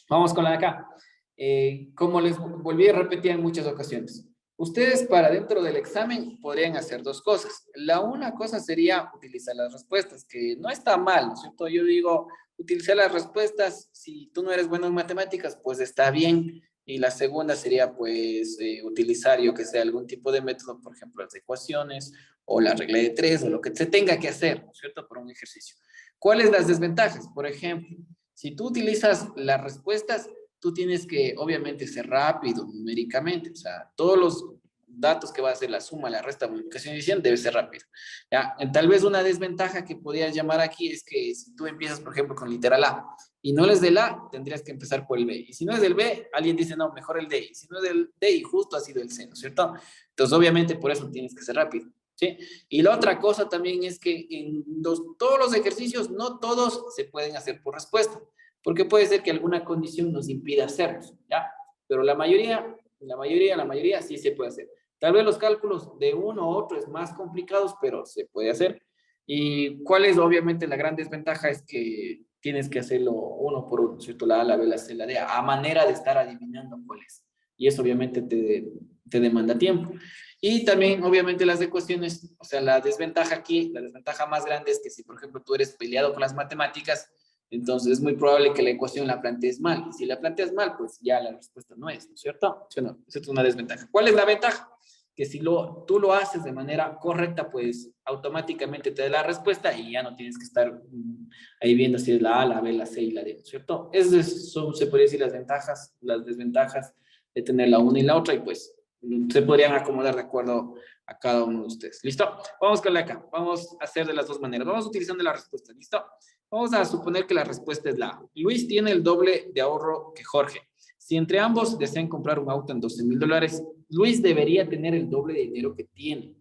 Vamos con la de acá. Como les volví a repetir en muchas ocasiones, ustedes para dentro del examen podrían hacer dos cosas. La una cosa sería utilizar las respuestas, que no está mal, ¿no es cierto? Yo digo, utilizar las respuestas, si tú no eres bueno en matemáticas, pues está bien. Y la segunda sería, pues, utilizar, yo que sé, algún tipo de método, por ejemplo, las ecuaciones o la regla de tres o lo que se tenga que hacer, ¿no es cierto? Por un ejercicio. ¿Cuáles las desventajas? Por ejemplo, si tú utilizas las respuestas, tú tienes que, obviamente, ser rápido numéricamente. O sea, todos los datos que va a hacer la suma, la resta, multiplicación y división debe ser rápido. ¿Ya? Tal vez una desventaja que podrías llamar aquí es que si tú empiezas, por ejemplo, con literal A y no es del A, tendrías que empezar por el B. Y si no es del B, alguien dice, no, mejor el D. Y si no es del D, y justo ha sido el C, ¿no es cierto? Entonces, obviamente, por eso tienes que ser rápido. ¿Sí? Y la otra cosa también es que todos los ejercicios, no todos se pueden hacer por respuesta, porque puede ser que alguna condición nos impida hacerlos, ¿ya? Pero la mayoría sí se puede hacer. Tal vez los cálculos de uno u otro es más complicados, pero se puede hacer. Y cuál es obviamente la gran desventaja es que tienes que hacerlo uno por uno, ¿cierto? La A, la B, la C, la D, a manera de estar adivinando cuál es. Y eso obviamente te demanda tiempo. Y también, obviamente, las ecuaciones, o sea, la desventaja aquí, la desventaja más grande es que si, por ejemplo, tú eres peleado con las matemáticas, entonces es muy probable que la ecuación la plantees mal. Y si la planteas mal, pues ya la respuesta no es, ¿no es cierto? ¿Sí o no? Esa es una desventaja. ¿Cuál es la ventaja? Que si tú lo haces de manera correcta, pues automáticamente te da la respuesta y ya no tienes que estar ahí viendo si es la A, la B, la C y la D, ¿no es cierto? Esas son, se podría decir, las ventajas, las desventajas de tener la una y la otra y pues se podrían acomodar de acuerdo a cada uno de ustedes. ¿Listo? Vamos con la acá. Vamos a hacer de las dos maneras. Vamos utilizando la respuesta. ¿Listo? Vamos a suponer que la respuesta es la A. Luis tiene el doble de ahorro que Jorge. Si entre ambos desean comprar un auto en $12,000, Luis debería tener el doble de dinero que tiene.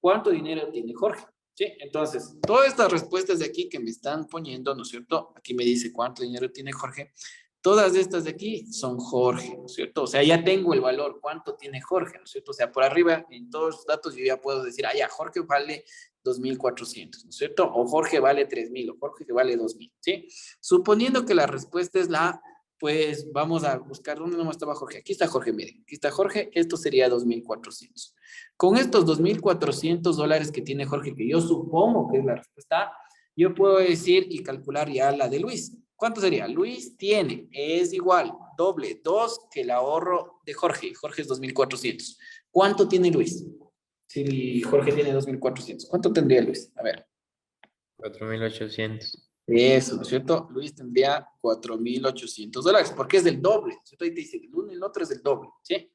¿Cuánto dinero tiene Jorge? Sí, entonces, todas estas respuestas de aquí que me están poniendo, ¿no es cierto? Aquí me dice cuánto dinero tiene Jorge. Todas estas de aquí son Jorge, ¿no es cierto? O sea, ya tengo el valor, cuánto tiene Jorge, ¿no es cierto? O sea, por arriba, en todos los datos, yo ya puedo decir, ya, Jorge vale 2,400, ¿no es cierto? O Jorge vale 3,000, o Jorge vale 2,000, ¿sí? Suponiendo que la respuesta es la A, pues vamos a buscar dónde no estaba Jorge. Aquí está Jorge, miren, aquí está Jorge, esto sería 2,400. Con estos $2,400 que tiene Jorge, que yo supongo que es la respuesta A, yo puedo decir y calcular ya la de Luis. ¿Cuánto sería? Luis tiene, es igual, doble, 2 que el ahorro de Jorge. Jorge es 2,400. ¿Cuánto tiene Luis? Si Jorge tiene 2,400, ¿cuánto tendría Luis? A ver. 4.800. Eso, ¿no es cierto? Luis tendría $4,800, porque es del doble, ¿no es cierto? Ahí te dice, el uno y el otro es del doble, ¿sí?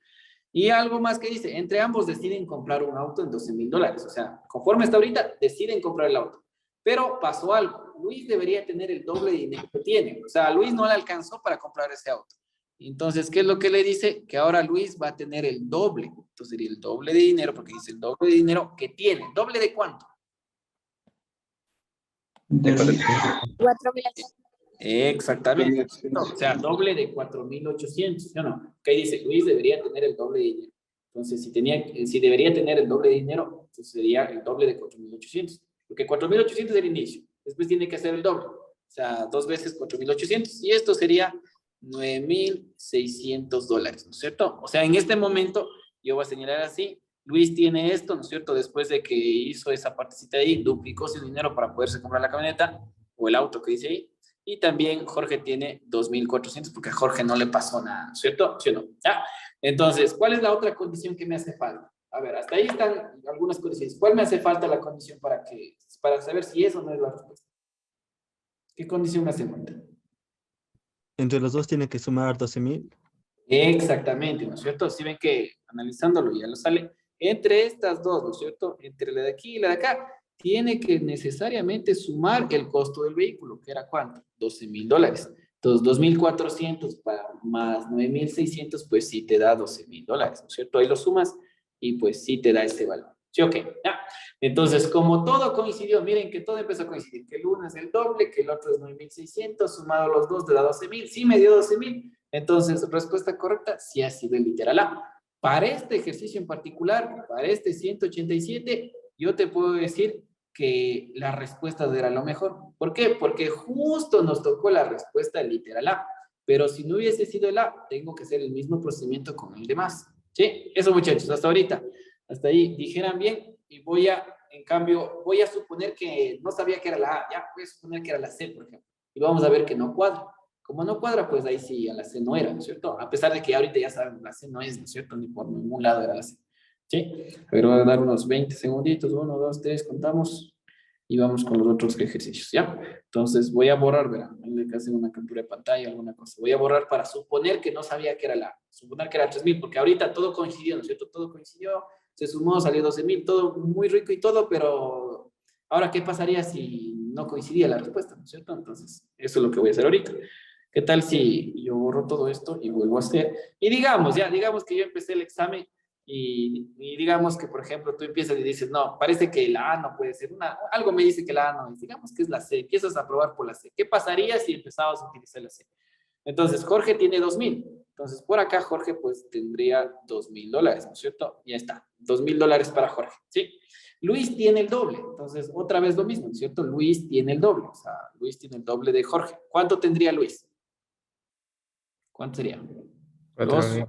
Y algo más que dice, entre ambos deciden comprar un auto en $12,000. O sea, conforme está ahorita, deciden comprar el auto. Pero pasó algo, Luis debería tener el doble de dinero que tiene. O sea, Luis no le alcanzó para comprar ese auto. Entonces, ¿qué es lo que le dice? Que ahora Luis va a tener el doble. Entonces sería el doble de dinero, porque dice el doble de dinero que tiene. ¿Doble de cuánto? De 4.000. Exactamente. O sea, doble de 4,800, ¿sí o no? Que ahí dice, Luis debería tener el doble de dinero. Entonces, si debería tener el doble de dinero, entonces sería el doble de 4,800. Porque 4,800 es el inicio. Después tiene que hacer el doble. O sea, 2 veces 4,800. Y esto sería $9,600, ¿no es cierto? O sea, en este momento, yo voy a señalar así, Luis tiene esto, ¿no es cierto? Después de que hizo esa partecita ahí, duplicó su dinero para poderse comprar la camioneta o el auto que dice ahí. Y también Jorge tiene 2,400 porque a Jorge no le pasó nada, ¿cierto? ¿Sí o no? ¿Ya? Entonces, ¿cuál es la otra condición que me hace falta? A ver, hasta ahí están algunas condiciones. ¿Cuál me hace falta la condición para saber si eso no es la respuesta? ¿Qué condición me hace falta? Entre los dos tiene que sumar 12,000. Exactamente, ¿no es cierto? Si ven que analizándolo ya lo sale. Entre estas dos, ¿no es cierto? Entre la de aquí y la de acá, tiene que necesariamente sumar el costo del vehículo, que era ¿cuánto? $12,000. Entonces, 2,400 más 9,600, pues sí te da $12,000, ¿no es cierto? Ahí lo sumas y pues sí te da ese valor. ¿Sí o qué? ¿Ya? Entonces, como todo coincidió, miren que todo empezó a coincidir, que el uno es el doble, que el otro es 9,600, sumado los dos te da 12,000, sí me dio 12,000. Entonces, respuesta correcta, sí ha sido el literal A. Para este ejercicio en particular, para este 187, yo te puedo decir que la respuesta era lo mejor. ¿Por qué? Porque justo nos tocó la respuesta literal A. Pero si no hubiese sido el A, tengo que hacer el mismo procedimiento con el demás. ¿Sí? Eso, muchachos, hasta ahorita. Hasta ahí dijeran bien y en cambio, voy a suponer que no sabía que era la A, ya, voy a suponer que era la C, por ejemplo. Y vamos a ver que no cuadra. Como no cuadra, pues ahí sí a la C no era, ¿no es cierto? A pesar de que ahorita ya saben, la C no es, ¿no es cierto? Ni por ningún lado era la C. ¿Sí? Pero voy a dar unos 20 segunditos, 1, 2, 3, contamos y vamos con los otros ejercicios, ¿ya? Entonces voy a borrar, verán, le hacen una captura de pantalla, alguna cosa. Voy a borrar para suponer que no sabía que era suponer que era 3,000, porque ahorita todo coincidió, ¿no es cierto? Todo coincidió, se sumó, salió 12,000, todo muy rico y todo, pero ahora, ¿qué pasaría si no coincidía la respuesta, ¿no es cierto? Entonces, eso es lo que voy a hacer ahorita. ¿Qué tal si yo borro todo esto y vuelvo a hacer? Y digamos, ya, digamos que yo empecé el examen y digamos que, por ejemplo, tú empiezas y dices, no, parece que la A no puede ser algo me dice que la A no es, digamos que es la C, empiezas a probar por la C. ¿Qué pasaría si empezabas a utilizar la C? Entonces, Jorge tiene 2,000. Entonces, por acá Jorge pues tendría $2,000, ¿no es cierto? Ya está, $2,000 para Jorge, ¿sí? Luis tiene el doble, entonces otra vez lo mismo, ¿no es cierto? Luis tiene el doble, o sea, Luis tiene el doble de Jorge. ¿Cuánto tendría Luis? ¿Cuánto sería? 4,000.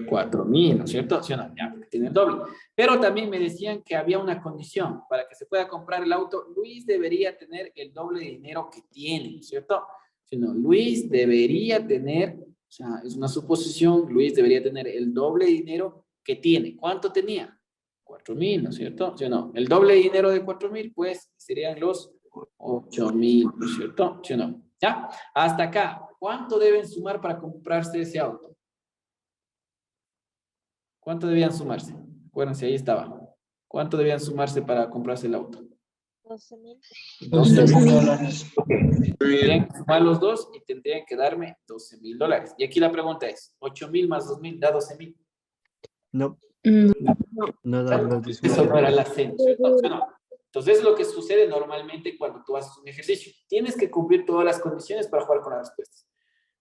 4,000, ¿no es cierto? ¿Sí o no? Ya, porque tiene el doble. Pero también me decían que había una condición. Para que se pueda comprar el auto, Luis debería tener el doble de dinero que tiene, ¿no es cierto? Si no, Luis debería tener, o sea, es una suposición, Luis debería tener el doble de dinero que tiene. ¿Cuánto tenía? 4,000, ¿no es cierto? ¿Sí o no? El doble de dinero de 4,000, pues, serían los 8,000, ¿no es cierto? ¿Sí o no? ¿Ya? Hasta acá. ¿Cuánto deben sumar para comprarse ese auto? ¿Cuánto debían sumarse? Acuérdense, ahí estaba. ¿Cuánto debían sumarse para comprarse el auto? 12,000. 12,000. Tendrían que sumar los dos y tendrían que darme $12,000. Y aquí la pregunta es, 8,000 más 2,000 da 12,000. No, No. no da la Eso no era disminución. la C, ¿cierto? ¿Sí o no? Entonces es lo que sucede normalmente cuando tú haces un ejercicio. Tienes que cumplir todas las condiciones para jugar con las respuestas.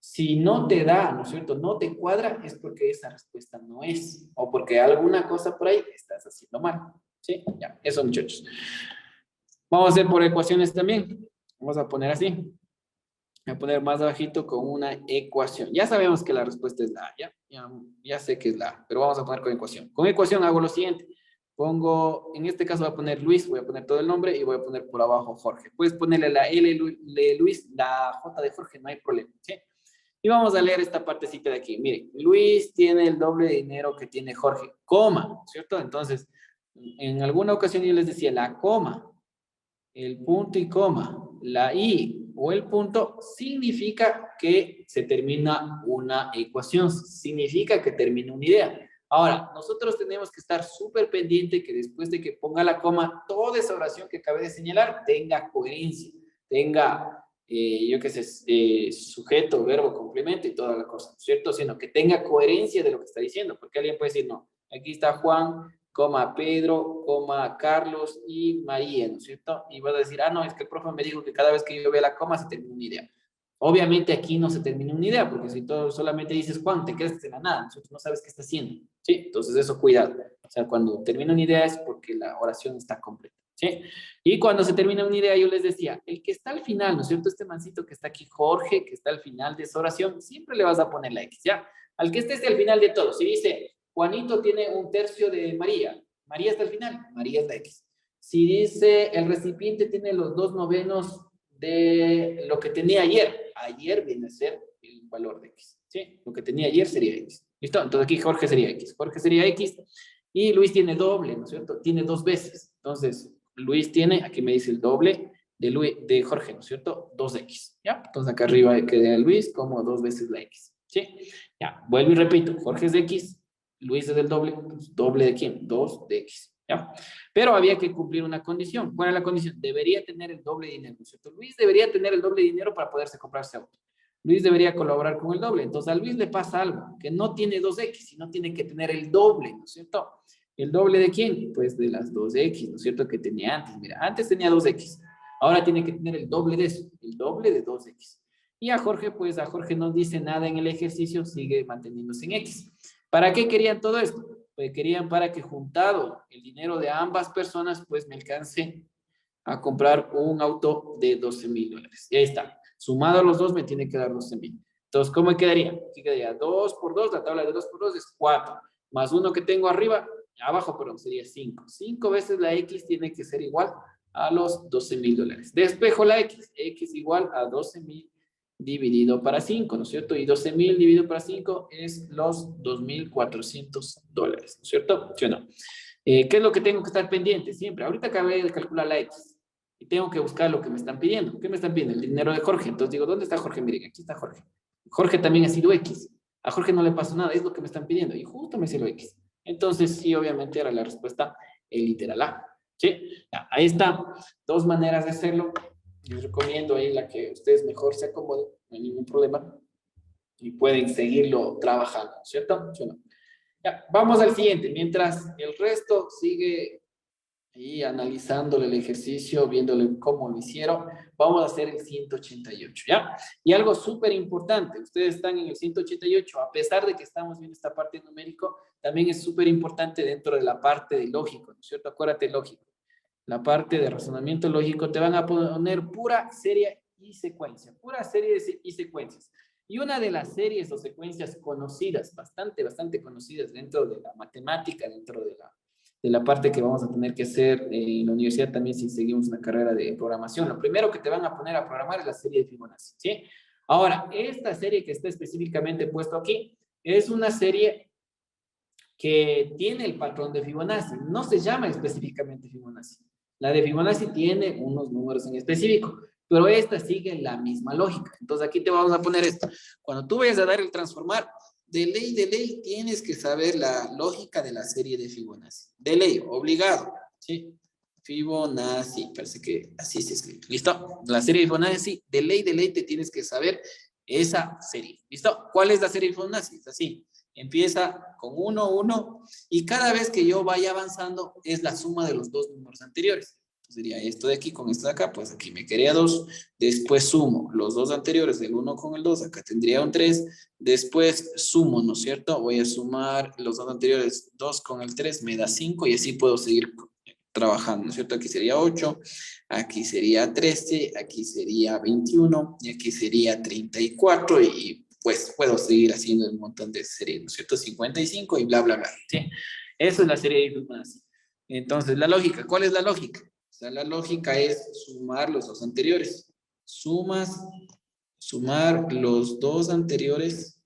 Si no te da, ¿no es cierto? No te cuadra, es porque esa respuesta no es. O porque alguna cosa por ahí estás haciendo mal. ¿Sí? Ya, eso, muchachos. Vamos a hacer por ecuaciones también. Vamos a poner así. Voy a poner más abajito con una ecuación. Ya sabemos que la respuesta es la A, ya sé que es la A, pero vamos a poner con ecuación. Con ecuación hago lo siguiente. Pongo, en este caso voy a poner Luis, voy a poner todo el nombre y voy a poner por abajo Jorge. Puedes ponerle la L de Luis, la J de Jorge, no hay problema, ¿sí? Y vamos a leer esta partecita de aquí. Miren, Luis tiene el doble de dinero que tiene Jorge, coma, ¿cierto? Entonces, en alguna ocasión yo les decía la coma, el punto y coma, la i o el punto, significa que se termina una ecuación, significa que termina una idea. Ahora, nosotros tenemos que estar súper pendiente que después de que ponga la coma, toda esa oración que acabé de señalar tenga coherencia, tenga yo qué sé, sujeto, verbo, complemento y toda la cosa, ¿cierto? Sino que tenga coherencia de lo que está diciendo, porque alguien puede decir, no, aquí está Juan, coma Pedro, coma Carlos y María, ¿no es cierto? Y vas a decir, no, es que el profe me dijo que cada vez que yo vea la coma se termina una idea. Obviamente aquí no se termina una idea, porque si tú solamente dices Juan, te quedas en la nada, ¿no? No sabes qué está haciendo, ¿sí? Entonces eso, cuidado. O sea, cuando termina una idea es porque la oración está completa, ¿sí? Y cuando se termina una idea, yo les decía, el que está al final, ¿no es cierto? Este mancito que está aquí, Jorge, que está al final de esa oración, siempre le vas a poner la X, ¿ya? Al que esté al final de todo, si dice, Juanito tiene 1/3 de María, María está al final, María es la X. Si dice, el recipiente tiene los 2/9 de lo que tenía ayer, ayer viene a ser el valor de X, ¿sí? Lo que tenía ayer sería X. ¿Listo? Entonces aquí Jorge sería X y Luis tiene doble, ¿no es cierto? Tiene 2 veces. Entonces, Luis tiene, aquí me dice el doble de Jorge, ¿no es cierto? 2X, ¿ya? Entonces acá arriba queda Luis como 2 veces la X, ¿sí? Ya, vuelvo y repito, Jorge es de X, Luis es del doble, pues, ¿doble de quién? 2 de X, ¿ya? Pero había que cumplir una condición. ¿Cuál es la condición? Debería tener el doble de dinero, ¿no es cierto? Luis debería tener el doble de dinero para poderse comprarse auto. Luis debería colaborar con el doble. Entonces a Luis le pasa algo, que no tiene 2X, sino tiene que tener el doble, ¿no es cierto? ¿El doble de quién? Pues de las 2X, ¿no es cierto? Que tenía antes. Mira, antes tenía 2X. Ahora tiene que tener el doble de eso, el doble de 2X. Y a Jorge, pues a Jorge no dice nada en el ejercicio, sigue manteniéndose en X. ¿Para qué querían todo esto? Pues querían para que juntado el dinero de ambas personas, pues me alcance a comprar un auto de $12,000. Y ahí está. Sumado a los dos me tiene que dar 12,000. Entonces, ¿cómo quedaría? Aquí quedaría 2 por 2, la tabla de 2 por 2 es 4, más 1 que tengo arriba, abajo, perdón, sería 5. 5 veces la X tiene que ser igual a los $12,000. Despejo la X igual a 12,000 dividido para 5, ¿no es cierto? Y 12,000 dividido para 5 es los $2,400, ¿no es cierto? ¿Sí o no? ¿Qué es lo que tengo que estar pendiente? Siempre. Ahorita acabé de calcular la X y tengo que buscar lo que me están pidiendo. ¿Qué me están pidiendo? El dinero de Jorge. Entonces digo, ¿dónde está Jorge? Miren, aquí está Jorge. Jorge también ha sido X. A Jorge no le pasó nada, es lo que me están pidiendo. Y justo me salió X. Entonces, sí, obviamente era la respuesta el literal A. ¿Sí? Ya, ahí está. Dos maneras de hacerlo. Les recomiendo ahí la que ustedes mejor se acomoden. No hay ningún problema. Y pueden seguirlo trabajando, ¿cierto? ¿Sí o no? Ya, vamos al siguiente. Mientras el resto sigue ahí analizándole el ejercicio, viéndole cómo lo hicieron, vamos a hacer el 188, ¿ya? Y algo súper importante, ustedes están en el 188, a pesar de que estamos viendo esta parte numérico, también es súper importante dentro de la parte de lógico, ¿no es cierto? Acuérdate, lógico. La parte de razonamiento lógico te van a poner pura serie y secuencia, pura serie y secuencias. Y una de las series o secuencias conocidas, bastante conocidas dentro de la matemática, dentro de la parte que vamos a tener que hacer en la universidad también si seguimos una carrera de programación. Lo primero que te van a poner a programar es la serie de Fibonacci, ¿sí? Ahora, esta serie que está específicamente puesto aquí es una serie que tiene el patrón de Fibonacci. No se llama específicamente Fibonacci. La de Fibonacci tiene unos números en específico, pero esta sigue la misma lógica. Entonces aquí te vamos a poner esto. Cuando tú vayas a dar el transformar, de ley, tienes que saber la lógica de la serie de Fibonacci. De ley, obligado. ¿Sí? Fibonacci, parece que así se escribe. ¿Listo? La serie de Fibonacci, de ley, te tienes que saber esa serie. ¿Listo? ¿Cuál es la serie de Fibonacci? Es así. Empieza con 1, 1, y cada vez que yo vaya avanzando es la suma de los dos números anteriores. Entonces diría esto de aquí con esto de acá, pues aquí me quedaría 2, después sumo los dos anteriores, el 1 con el 2, acá tendría un 3, después sumo, ¿no es cierto? Voy a sumar los dos anteriores, 2 con el 3, me da 5 y así puedo seguir trabajando, ¿no es cierto? Aquí sería 8, aquí sería 13, aquí sería 21 y aquí sería 34 y pues puedo seguir haciendo un montón de series, ¿no es cierto? 55 y bla, bla, bla, ¿sí? Eso es la serie de Fibonacci. Entonces, la lógica, ¿cuál es la lógica? O sea, la lógica es sumar los dos anteriores. Sumar los dos anteriores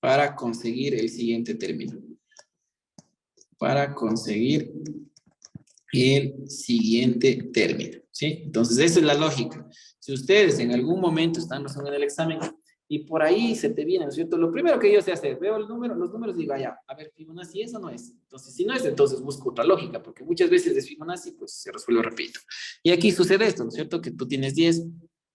para conseguir el siguiente término. Para conseguir el siguiente término, ¿sí? Entonces, esa es la lógica. Si ustedes en algún momento están resolviendo el examen y por ahí se te viene, ¿no es cierto? Lo primero que yo sé hacer, veo el número, los números y digo, ya, a ver, Fibonacci, ¿eso no es? Entonces, si no es, entonces busco otra lógica, porque muchas veces de Fibonacci, pues se resuelve, repito. Y aquí sucede esto, ¿no es cierto? Que tú tienes 10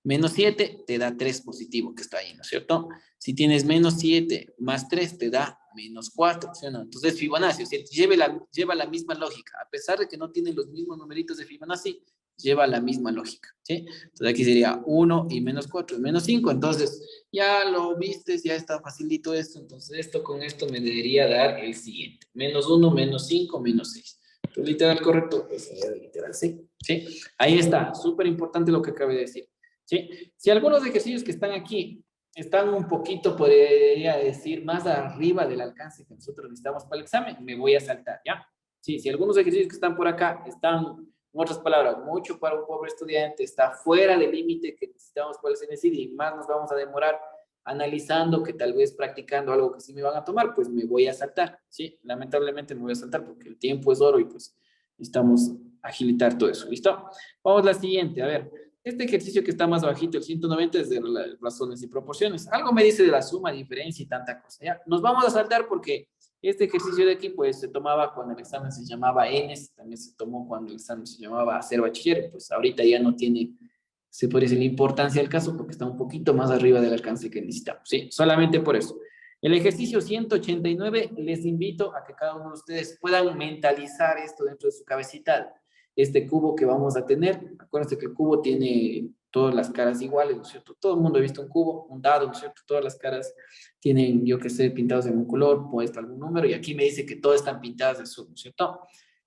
menos 7 te da 3 positivo, que está ahí, ¿no es cierto? Si tienes menos 7 más 3 te da menos 4, ¿sí o no? Entonces Fibonacci, o sea, lleva la misma lógica, a pesar de que no tiene los mismos numeritos de Fibonacci, lleva la misma lógica, ¿sí? Entonces aquí sería 1 y menos 4 es menos 5, entonces ya lo vistes, ya está facilito esto, entonces esto con esto me debería dar el siguiente, menos 1, menos 5, menos 6. Entonces literal correcto, pues literal sí, ¿sí? Ahí está, súper importante lo que acabé de decir, ¿sí? Si algunos ejercicios que están aquí están un poquito, podría decir, más arriba del alcance que nosotros necesitamos para el examen, me voy a saltar, ¿ya? Sí, si algunos ejercicios que están por acá están, en otras palabras, mucho para un pobre estudiante, está fuera del límite que necesitamos para el CNCD y más nos vamos a demorar analizando que tal vez practicando algo que sí me van a tomar, pues me voy a saltar, ¿sí? Lamentablemente me voy a saltar porque el tiempo es oro y pues necesitamos agilitar todo eso, ¿listo? Vamos a la siguiente, a ver. Este ejercicio que está más bajito, el 190, es de razones y proporciones. Algo me dice de la suma, diferencia y tanta cosa. ¿Ya? Nos vamos a saltar porque este ejercicio de aquí, pues, se tomaba cuando el examen se llamaba ENES, también se tomó cuando el examen se llamaba hacer bachiller, pues ahorita ya no tiene, se puede decir, la importancia del caso porque está un poquito más arriba del alcance que necesitamos, ¿sí? Solamente por eso. El ejercicio 189, les invito a que cada uno de ustedes puedan mentalizar esto dentro de su cabecita. Este cubo que vamos a tener, acuérdense que el cubo tiene todas las caras iguales, ¿no es cierto? Todo el mundo ha visto un cubo, un dado, ¿no es cierto? Todas las caras tienen, yo qué sé, pintados en un color, puesto algún número, y aquí me dice que todas están pintadas de azul, ¿no es cierto?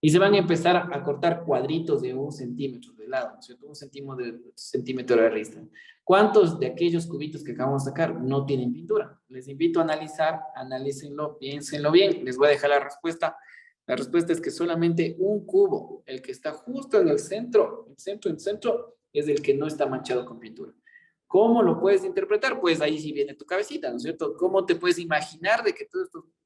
Y se van a empezar a cortar cuadritos de 1 centímetro de lado, ¿no es cierto? 1 centímetro de arista. ¿Cuántos de aquellos cubitos que acabamos de sacar no tienen pintura? Les invito a analizar, analícenlo, piénsenlo bien. Les voy a dejar la respuesta. La respuesta es que solamente un cubo, el que está justo en el centro, es el que no está manchado con pintura. ¿Cómo lo puedes interpretar? Pues ahí sí viene tu cabecita, ¿no es cierto? ¿Cómo te puedes imaginar de que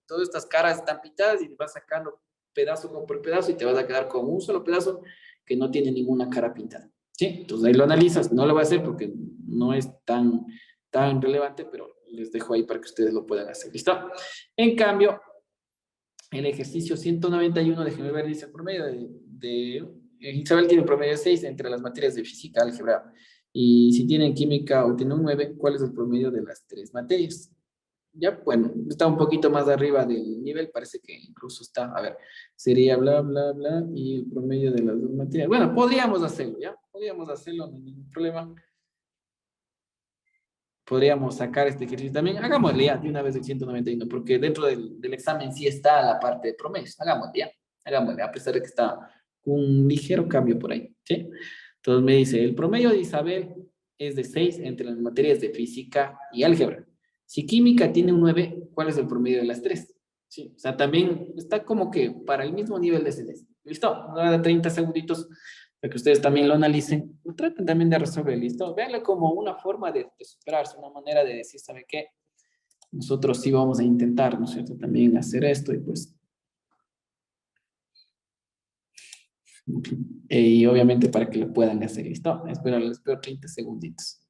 todas estas caras están pintadas y te vas sacando pedazo por pedazo y te vas a quedar con un solo pedazo que no tiene ninguna cara pintada? ¿Sí? Entonces ahí lo analizas. No lo voy a hacer porque no es tan relevante, pero les dejo ahí para que ustedes lo puedan hacer. ¿Listo? En cambio, el ejercicio 191, déjenme ver, dice el promedio Isabel tiene un promedio de 6 entre las materias de física, álgebra, y si tiene química o tiene un 9, ¿cuál es el promedio de las 3 materias? Ya, bueno, está un poquito más arriba del nivel, parece que incluso está, a ver, sería bla, bla, bla, y el promedio de las 2 materias. Bueno, podríamos hacerlo, ¿ya? Podríamos hacerlo, no hay ningún problema. Podríamos sacar este ejercicio también. Hagámosle ya de una vez el 191, porque dentro del examen sí está la parte de promedios. Hagámosle ya, hagámosle, a pesar de que está un ligero cambio por ahí, ¿sí? Entonces me dice, el promedio de Isabel es de 6 entre las materias de física y álgebra. Si química tiene un 9, ¿cuál es el promedio de las 3? Sí, o sea, también está como que para el mismo nivel de CDS. ¿Listo? Ahora 30 segunditos para que ustedes también lo analicen, lo traten también de resolver, ¿listo? Véanlo como una forma de superarse, una manera de decir, ¿sabe qué? Nosotros sí vamos a intentar, ¿no es cierto? También hacer esto y pues... y obviamente para que lo puedan hacer, ¿listo? Les espero 30 segunditos.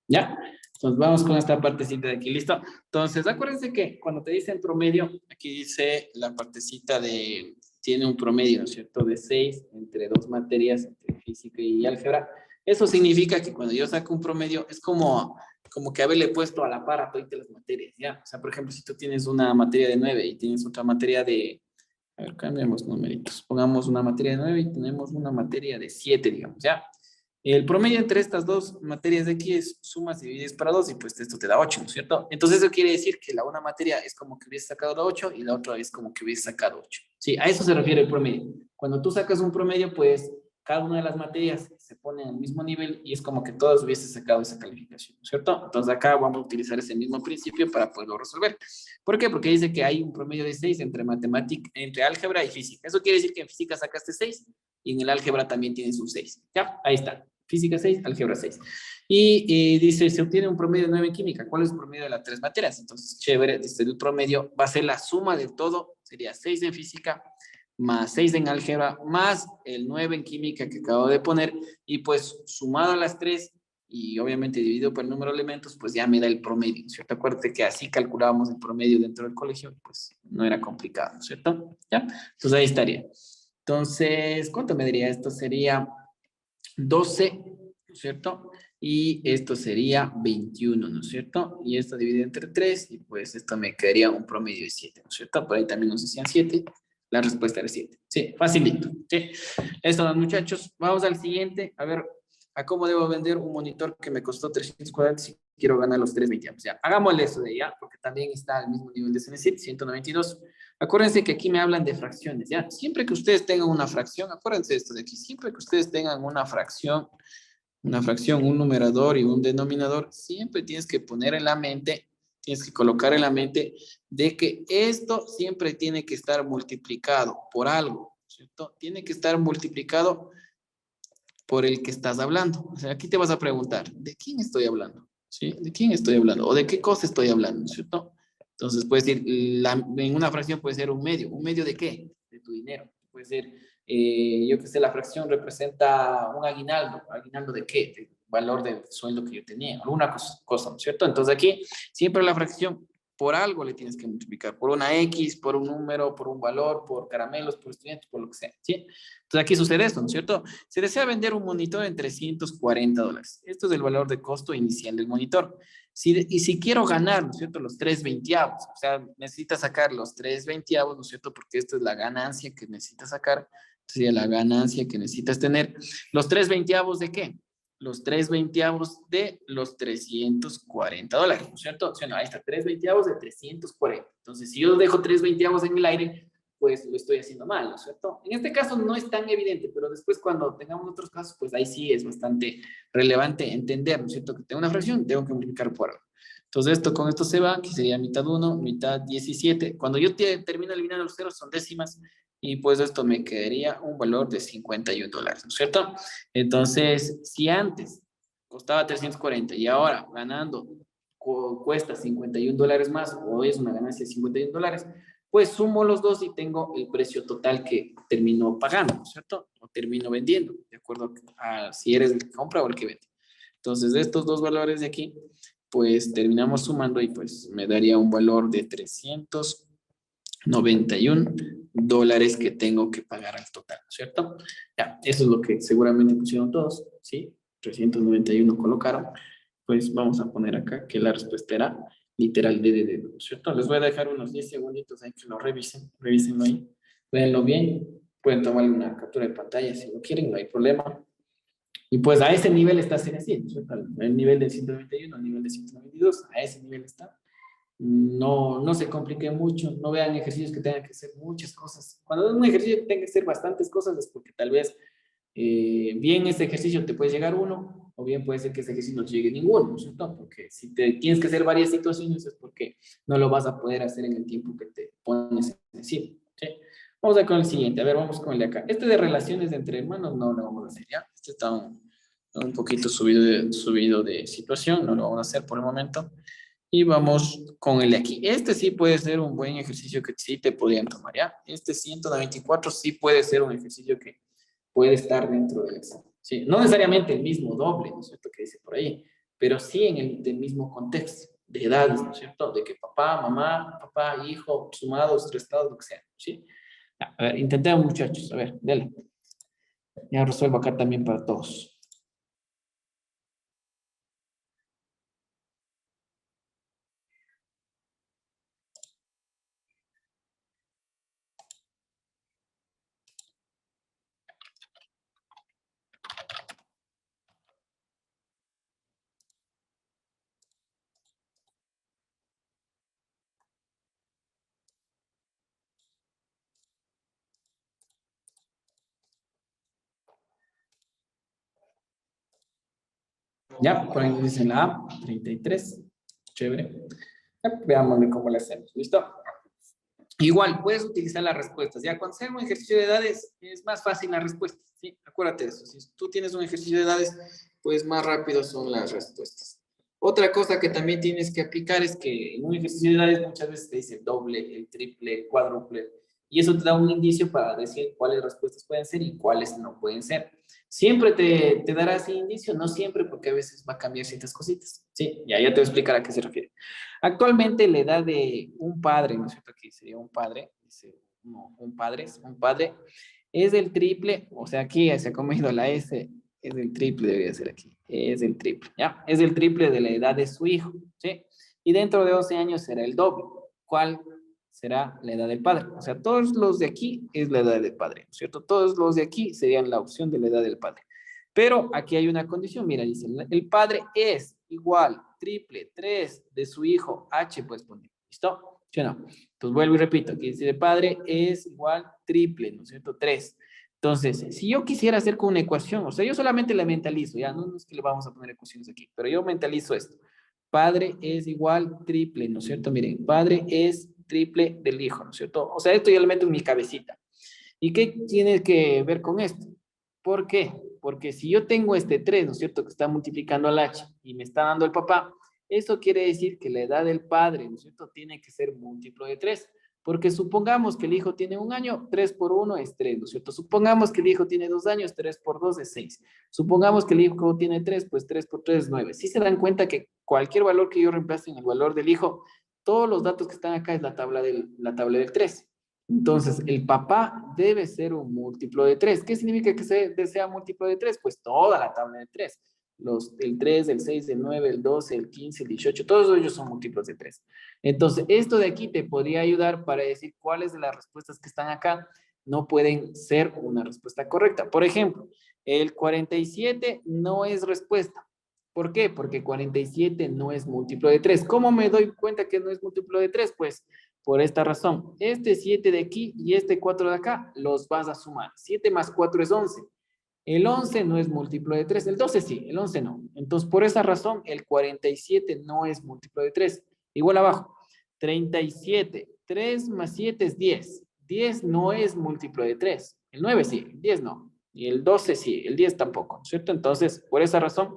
¿Ya? Entonces vamos con esta partecita de aquí, ¿listo? Entonces, acuérdense que cuando te dicen promedio, aquí dice la partecita de, tiene un promedio, ¿no es cierto? De 6 entre 2 materias, entre física y álgebra. Eso significa que cuando yo saco un promedio, es como que haberle puesto a la par a todas las materias, ¿ya? O sea, por ejemplo, si tú tienes una materia de 9 y tienes otra materia de, a ver, cambiamos numeritos. Pongamos una materia de 9 y tenemos una materia de 7, digamos, ¿ya? El promedio entre estas dos materias de aquí es sumas y divides para 2 y pues esto te da 8, ¿no es cierto? Entonces eso quiere decir que una materia es como que hubiese sacado la 8 y la otra es como que hubiese sacado 8. Sí, a eso se refiere el promedio. Cuando tú sacas un promedio, pues cada una de las materias se pone al mismo nivel y es como que todas hubiesen sacado esa calificación, ¿no es cierto? Entonces acá vamos a utilizar ese mismo principio para poderlo resolver. ¿Por qué? Porque dice que hay un promedio de 6 entre matemática, entre álgebra y física. Eso quiere decir que en física sacaste 6 y en el álgebra también tienes un 6. ¿Ya? Ahí está. Física 6, álgebra 6. Y dice, se obtiene un promedio de 9 en química. ¿Cuál es el promedio de las 3 materias? Entonces, chévere, dice, el promedio va a ser la suma de todo, sería 6 en física, más 6 en álgebra, más el 9 en química que acabo de poner, y pues sumado a las 3, y obviamente dividido por el número de elementos, pues ya me da el promedio, ¿cierto? Acuérdate que así calculábamos el promedio dentro del colegio, pues no era complicado, ¿cierto? ¿Ya? Entonces ahí estaría. Entonces, ¿cuánto me diría esto? Sería 12, ¿no es cierto? Y esto sería 21, ¿no es cierto? Y esto dividido entre 3, y pues esto me quedaría un promedio de 7, ¿no es cierto? Por ahí también nos decían 7, la respuesta era 7. Sí, facilito. Sí, esto, muchachos. Vamos al siguiente. A ver, ¿a cómo debo vender un monitor que me costó 340 si quiero ganar los 320? Ya, hagámosle eso de ya, porque también está al mismo nivel de CNCIT, 192. Acuérdense que aquí me hablan de fracciones, ¿ya? Siempre que ustedes tengan una fracción, acuérdense esto de aquí, siempre que ustedes tengan una fracción, un numerador y un denominador, siempre tienes que poner en la mente, tienes que colocar en la mente de que esto siempre tiene que estar multiplicado por algo, ¿cierto? Tiene que estar multiplicado por el que estás hablando. O sea, aquí te vas a preguntar, ¿de quién estoy hablando? ¿Sí? ¿De quién estoy hablando? ¿O de qué cosa estoy hablando? ¿Cierto? Entonces, puedes decir, en una fracción puede ser un medio. ¿Un medio de qué? De tu dinero. Puede ser yo que sé, la fracción representa un aguinaldo. ¿Aguinaldo de qué? De valor del sueldo que yo tenía, alguna cosa, ¿no es cierto? Entonces aquí siempre la fracción por algo le tienes que multiplicar, por una X, por un número, por un valor, por caramelos, por estudiantes, por lo que sea, ¿sí? Entonces aquí sucede esto, ¿no es cierto? Se desea vender un monitor en $340. Esto es el valor de costo inicial del monitor. Y si quiero ganar, ¿no es cierto? Los 3/20, o sea, necesitas sacar los 3/20, ¿no es cierto? Porque esto es la ganancia que necesitas sacar, sería la ganancia que necesitas tener. ¿Los 3/20 de qué? Los 3/20 de los $340, ¿no es cierto? O sea, no, ahí está, 3/20 de 340. Entonces, si yo dejo 3/20 en el aire, pues lo estoy haciendo mal, ¿no es cierto? En este caso no es tan evidente, pero después cuando tengamos otros casos, pues ahí sí es bastante relevante entender, ¿no es cierto? Que tengo una fracción, tengo que multiplicar por algo. Entonces, esto con esto se va, que sería mitad 1, mitad 17. Cuando yo termino eliminando los ceros, son décimas, y pues esto me quedaría un valor de $51, ¿no es cierto? Entonces, si antes costaba 340 y ahora ganando cuesta $51 más, o es una ganancia de $51, pues sumo los dos y tengo el precio total que termino pagando, ¿no es cierto? O termino vendiendo, de acuerdo a si eres el que compra o el que vende. Entonces, de estos dos valores de aquí, pues terminamos sumando y pues me daría un valor de $391 que tengo que pagar al total, ¿no es cierto? Ya, eso es lo que seguramente pusieron todos, ¿sí? 391 colocaron. Pues vamos a poner acá que la respuesta era literal de, ¿no es cierto? Les voy a dejar unos 10 segunditos ahí que lo revisen, revísenlo ahí, véanlo bien, pueden tomarle una captura de pantalla si lo quieren, no hay problema. Y pues a ese nivel está así, ¿no es cierto? El nivel de 191, el nivel de 192, a ese nivel está. No se complique mucho, no vean ejercicios que tengan que hacer muchas cosas. Cuando es un ejercicio que tenga que hacer bastantes cosas es porque tal vez bien este ejercicio te puede llegar uno, o bien puede ser que ese ejercicio no te llegue ninguno, ¿no es cierto? Porque si te tienes que hacer varias situaciones es porque no lo vas a poder hacer en el tiempo que te pones encima, ¿sí? Vamos a ver con el siguiente, a ver, vamos con el de acá. Este de relaciones entre hermanos no lo vamos a hacer, ¿ya? Este está un poquito subido de situación, no lo vamos a hacer por el momento. Y vamos con el de aquí. Este sí puede ser un buen ejercicio que sí te podrían tomar, ¿ya? Este 194 sí puede ser un ejercicio que puede estar dentro del examen. Sí, no necesariamente el mismo doble, ¿no es cierto? Que dice por ahí, pero sí en el del mismo contexto, de edades, ¿no es cierto? De que papá, mamá, papá, hijo, sumados, restados, lo que sea, ¿sí? A ver, intentemos, muchachos, a ver, dale. Ya resuelvo acá también para todos. Ya, por ahí dicen la A, 33. Chévere. Ya, veámosle cómo le hacemos. ¿Listo? Igual, puedes utilizar las respuestas. Ya, cuando sea un ejercicio de edades, es más fácil la respuesta. ¿Sí? Acuérdate de eso. Si tú tienes un ejercicio de edades, pues más rápido son las respuestas. Otra cosa que también tienes que aplicar es que en un ejercicio de edades muchas veces te dice el doble, el triple, el cuádruple, y eso te da un indicio para decir cuáles respuestas pueden ser y cuáles no pueden ser. Siempre te dará ese indicio, no siempre, porque a veces va a cambiar ciertas cositas. Sí, ya te voy a explicar a qué se refiere. Actualmente la edad de un padre, ¿no es cierto? Aquí sería un padre, dice, no, un padre, es el triple, o sea, aquí se ha comido la S, es el triple, debería ser aquí, es el triple, ¿ya? Es el triple de la edad de su hijo, ¿sí? Y dentro de 12 años será el doble. ¿Cuál será la edad del padre? O sea, todos los de aquí es la edad del padre, ¿no es cierto? Todos los de aquí serían la opción de la edad del padre. Pero aquí hay una condición, mira, dice, el padre es igual, triple, 3 de su hijo, H, pues poner, ¿listo? ¿Sí o no? Entonces vuelvo y repito, aquí dice, el padre es igual, triple, ¿no es cierto? 3. Entonces, si yo quisiera hacer con una ecuación, o sea, yo solamente la mentalizo, ya no es que le vamos a poner ecuaciones aquí, pero yo mentalizo esto. Padre es igual, triple, ¿no es cierto? Miren, padre es triple del hijo, ¿no es cierto? O sea, esto yo lo meto en mi cabecita. ¿Y qué tiene que ver con esto? ¿Por qué? Porque si yo tengo este 3, ¿no es cierto?, que está multiplicando al H y me está dando el papá, eso quiere decir que la edad del padre, ¿no es cierto?, tiene que ser múltiplo de 3. Porque supongamos que el hijo tiene 1 año, 3 por 1 es 3, ¿no es cierto? Supongamos que el hijo tiene 2 años, 3 por 2 es 6. Supongamos que el hijo tiene 3, pues 3 por 3 es 9. Si se dan cuenta que cualquier valor que yo reemplace en el valor del hijo, todos los datos que están acá es la tabla del 3. Entonces, el papá debe ser un múltiplo de 3. ¿Qué significa que sea múltiplo de 3? Pues toda la tabla de 3. El 3, el 6, el 9, el 12, el 15, el 18, todos ellos son múltiplos de 3. Entonces, esto de aquí te podría ayudar para decir cuáles de las respuestas que están acá no pueden ser una respuesta correcta. Por ejemplo, el 47 no es respuesta. ¿Por qué? Porque 47 no es múltiplo de 3. ¿Cómo me doy cuenta que no es múltiplo de 3? Pues por esta razón. Este 7 de aquí y este 4 de acá los vas a sumar. 7 más 4 es 11. El 11 no es múltiplo de 3. El 12 sí, el 11 no. Entonces, por esa razón, el 47 no es múltiplo de 3. Igual abajo. 37. 3 más 7 es 10. 10 no es múltiplo de 3. El 9 sí, el 10 no. Y el 12 sí, el 10 tampoco, ¿cierto? Entonces, por esa razón,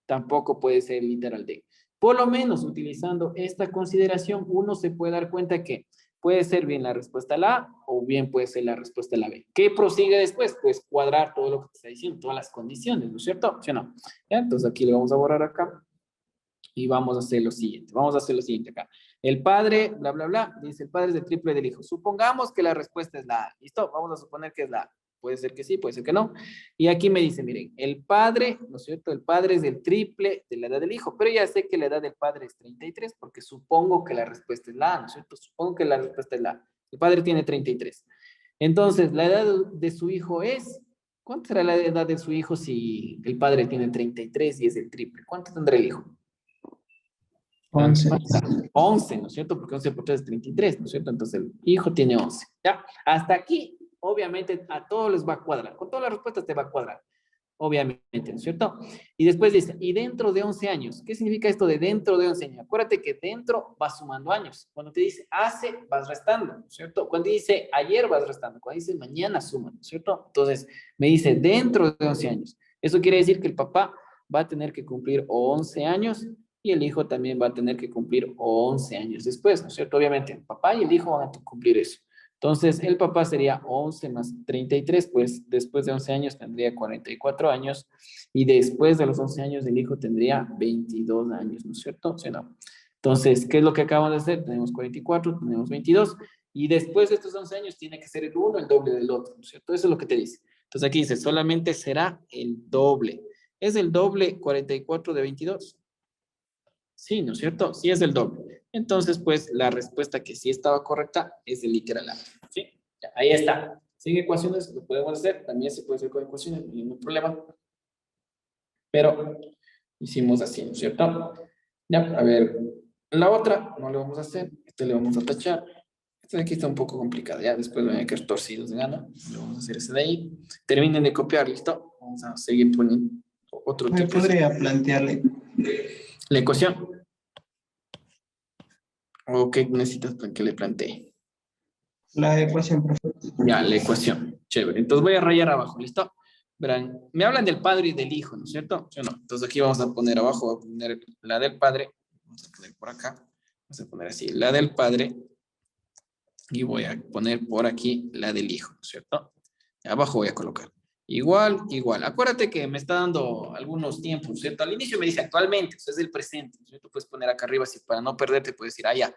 tampoco puede ser literal D. Por lo menos, utilizando esta consideración, uno se puede dar cuenta que puede ser bien la respuesta a la A o bien puede ser la respuesta a la B. ¿Qué prosigue después? Pues cuadrar todo lo que te está diciendo, todas las condiciones, ¿no es cierto? ¿Sí o no? ¿Ya? Entonces aquí le vamos a borrar acá y vamos a hacer lo siguiente. Vamos a hacer lo siguiente acá. El padre, bla, bla, bla, dice el padre es el triple del hijo. Supongamos que la respuesta es la A. ¿Listo? Vamos a suponer que es la A. Puede ser que sí, puede ser que no. Y aquí me dice, miren, el padre, ¿no es cierto? El padre es el triple de la edad del hijo, pero ya sé que la edad del padre es 33 porque supongo que la respuesta es la A, ¿no es cierto? Supongo que la respuesta es la A. El padre tiene 33. Entonces, la edad de su hijo es, ¿cuánto será la edad de su hijo si el padre tiene 33 y es el triple? ¿Cuánto tendrá el hijo? 11. 11, ¿no es cierto? Porque 11 por 3 es 33, ¿no es cierto? Entonces el hijo tiene 11. ¿Ya? Hasta aquí, obviamente, a todos les va a cuadrar. Con todas las respuestas te va a cuadrar. Obviamente, ¿no es cierto? Y después dice, y dentro de 11 años. ¿Qué significa esto de dentro de 11 años? Acuérdate que dentro vas sumando años. Cuando te dice hace, vas restando, ¿no es cierto? Cuando dice ayer, vas restando. Cuando dice mañana, suma, ¿no es cierto? Entonces, me dice dentro de 11 años. Eso quiere decir que el papá va a tener que cumplir 11 años y el hijo también va a tener que cumplir 11 años después, ¿no es cierto? Obviamente, el papá y el hijo van a cumplir eso. Entonces, el papá sería 11 más 33, pues después de 11 años tendría 44 años y después de los 11 años el hijo tendría 22 años, ¿no es cierto? ¿Sí o no? Entonces, ¿qué es lo que acabamos de hacer? Tenemos 44, tenemos 22 y después de estos 11 años tiene que ser el uno el doble del otro, ¿no es cierto? Eso es lo que te dice. Entonces aquí dice, solamente será el doble. ¿Es el doble 44 de 22? Sí, ¿no es cierto? Sí es el doble. Entonces, pues, la respuesta que sí estaba correcta es el literal A. ¿Sí? Ya, ahí está. Sin ecuaciones lo podemos hacer. También se puede hacer con ecuaciones, no hay ningún problema. Pero hicimos así, ¿no es cierto? Ya, a ver. La otra no le vamos a hacer. Este le vamos a tachar. Este de aquí está un poco complicado. Ya después van a quedar torcidos de gana. Le vamos a hacer ese de ahí. Terminen de copiar, ¿listo? Vamos a seguir poniendo otro ¿Me tipo. podría plantearle La ecuación. ¿O qué necesitas que le plantee? la ecuación, profe? Ya, la ecuación. Chévere. Entonces voy a rayar abajo, ¿listo? Verán, me hablan del padre y del hijo, ¿no es cierto? ¿Sí o no? Entonces aquí vamos a poner abajo, voy a poner la del padre. Vamos a poner por acá. Vamos a poner así, la del padre. Y voy a poner por aquí la del hijo, ¿no es cierto? Abajo voy a colocar. Igual, igual. Acuérdate que me está dando algunos tiempos, ¿cierto? Al inicio me dice actualmente, eso es el presente, ¿no es cierto? Puedes poner acá arriba así para no perderte, puedes decir, ah, ya,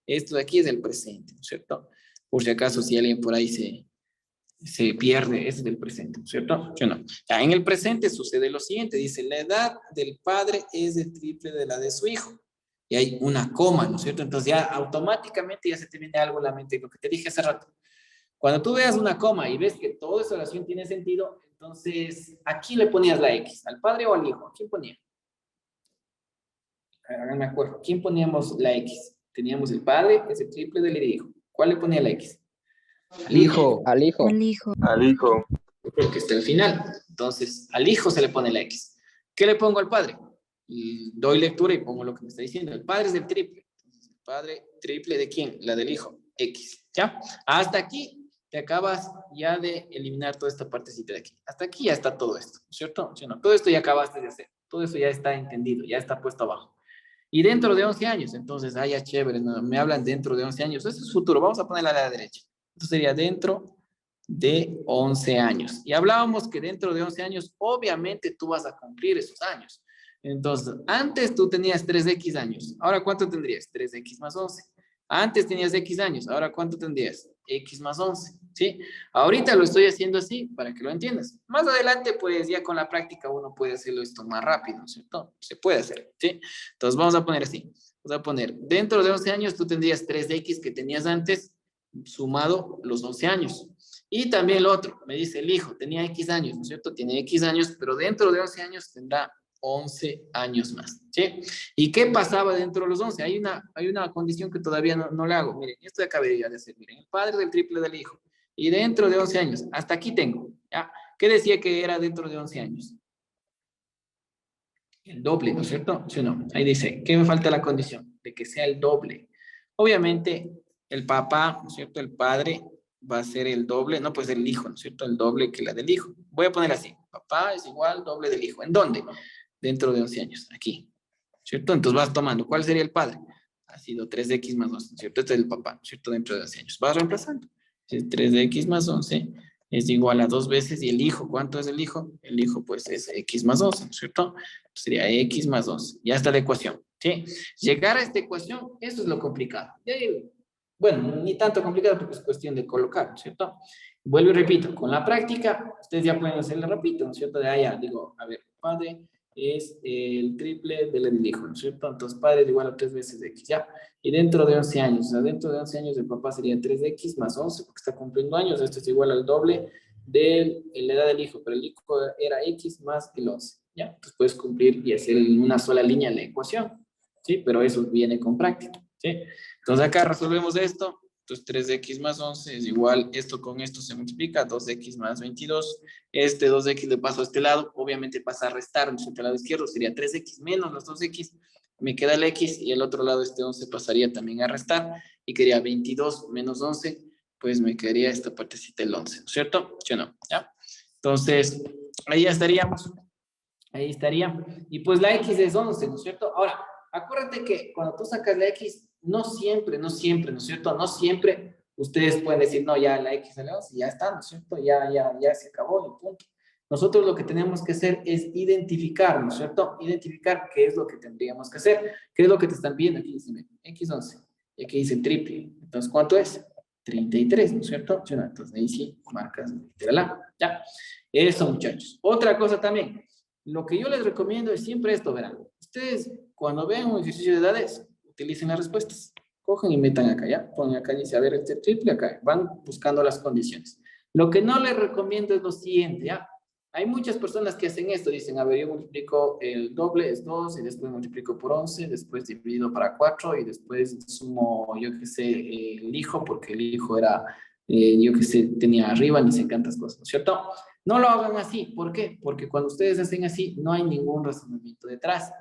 esto de aquí es el presente, ¿no es cierto? Por si acaso, si alguien por ahí se pierde, ese es el presente, ¿no es cierto? ¿Sí o no? Ya, en el presente sucede lo siguiente, dice, la edad del padre es el triple de la de su hijo. Y hay una coma, ¿no es cierto? Entonces ya automáticamente ya se te viene algo a la mente, lo que te dije hace rato. Cuando tú veas una coma y ves que toda esa oración tiene sentido, entonces, ¿a quién le ponías la X? ¿Al padre o al hijo? ¿A quién ponía? Háganme acuerdo. ¿Quién poníamos la X? Teníamos el padre, que es el triple del hijo. ¿Cuál le ponía la X? Al hijo. Al hijo. Al hijo. Al hijo. Porque está al final. Entonces, al hijo se le pone la X. ¿Qué le pongo al padre? Y doy lectura y pongo lo que me está diciendo. El padre es del triple. Entonces, el padre triple de quién? La del hijo. X. ¿Ya? Hasta aquí te acabas ya de eliminar toda esta partecita de aquí. Hasta aquí ya está todo esto, ¿cierto? ¿Sí o no? Todo esto ya acabaste de hacer. Todo eso ya está entendido, ya está puesto abajo. Y dentro de 11 años, entonces, ya chévere, no, me hablan dentro de 11 años. Eso es futuro, vamos a ponerla a la derecha. Esto sería dentro de 11 años. Y hablábamos que dentro de 11 años, obviamente tú vas a cumplir esos años. Entonces, antes tú tenías 3x años. Ahora, ¿cuánto tendrías? 3x más 11. Antes tenías x años. Ahora, ¿cuánto tendrías? X más 11. ¿Sí? Ahorita lo estoy haciendo así para que lo entiendas. Más adelante, pues ya con la práctica uno puede hacerlo esto más rápido, ¿cierto? Se puede hacer, ¿sí? Entonces, vamos a poner así. Vamos a poner, dentro de 11 años tú tendrías 3x que tenías antes, sumado los 11 años. Y también el otro, me dice el hijo, tenía X años, ¿no es cierto? Tiene X años, pero dentro de 11 años tendrá 11 años más, ¿sí? ¿Y qué pasaba dentro de los 11? Hay una condición que todavía no le hago. Miren, esto acabaría de hacer. Miren, el padre del triple del hijo. Y dentro de 11 años, hasta aquí tengo, ¿ya? ¿Qué decía que era dentro de 11 años? El doble, ¿no es cierto? ¿Sí o no? Ahí dice, ¿qué me falta la condición? De que sea el doble. Obviamente, el papá, ¿no es cierto? El padre va a ser el doble, no, pues el hijo, ¿no es cierto? El doble que la del hijo. Voy a poner así, papá es igual doble del hijo. ¿En dónde? Dentro de 11 años, aquí, ¿cierto? Entonces vas tomando, ¿cuál sería el padre? Ha sido 3x más 2, ¿cierto? Este es el papá, ¿cierto? Dentro de 11 años. Vas reemplazando. 3x más 11 es igual a 2 veces, y el hijo, ¿cuánto es el hijo? El hijo, pues, es x más 12, ¿cierto? Sería x más 12. Ya está la ecuación, ¿sí? Llegar a esta ecuación, eso es lo complicado. Bueno, ni tanto complicado porque es cuestión de colocar, ¿cierto? Vuelvo y repito, con la práctica, ustedes ya pueden hacerlo rápido, ¿no es cierto? De allá, digo, a ver, padre es el triple del hijo, ¿no es cierto? Entonces, padre es igual a 3 veces x, ¿ya? Y dentro de 11 años, o sea, dentro de 11 años el papá sería 3x más 11, porque está cumpliendo años, esto es igual al doble de la edad del hijo, pero el hijo era x más el 11, ¿ya? Entonces puedes cumplir y hacer en una sola línea la ecuación, ¿sí? Pero eso viene con práctica, ¿sí? Entonces acá resolvemos esto, entonces 3x más 11 es igual, esto con esto se multiplica, 2x más 22, este 2x le paso a este lado, obviamente pasa a restar, entonces al lado izquierdo sería 3x menos los 2x, me queda el x, y el otro lado este 11 pasaría también a restar, y quedaría 22 menos 11, pues me quedaría esta partecita el 11, ¿no es cierto? ¿Sí o no? ¿Ya? Entonces, ahí ya estaríamos, ahí estaría, y pues la x es 11, ¿no es cierto? Ahora, acuérdate que cuando tú sacas la x, no siempre, ¿no es cierto? No siempre ustedes pueden decir, no, ya la x sale 11, ya está, ¿no es cierto? Ya se acabó y punto. Nosotros lo que tenemos que hacer es identificar, ¿no es cierto? Identificar qué es lo que tendríamos que hacer, qué es lo que te están viendo. Aquí dice x11, y aquí dice triple. Entonces, ¿cuánto es? 33, ¿no es cierto? Entonces, ahí sí, marcas literal A, ¿ya? Eso, muchachos. Otra cosa también, lo que yo les recomiendo es siempre esto, verán. Ustedes, cuando vean un ejercicio de edades, utilicen las respuestas. Cogen y metan acá, ¿ya? Ponen acá y dice, a ver, este triple acá. Van buscando las condiciones. Lo que no les recomiendo es lo siguiente, ¿ya? Hay muchas personas que hacen esto, dicen, a ver, yo multiplico el doble, es 2, y después multiplico por 11, después dividido para 4, y después sumo, yo qué sé, el hijo, porque el hijo era, yo qué sé, tenía arriba, ni sé cuántas cosas, ¿no es cierto? No lo hagan así, ¿por qué? Porque cuando ustedes hacen así, no hay ningún razonamiento detrás.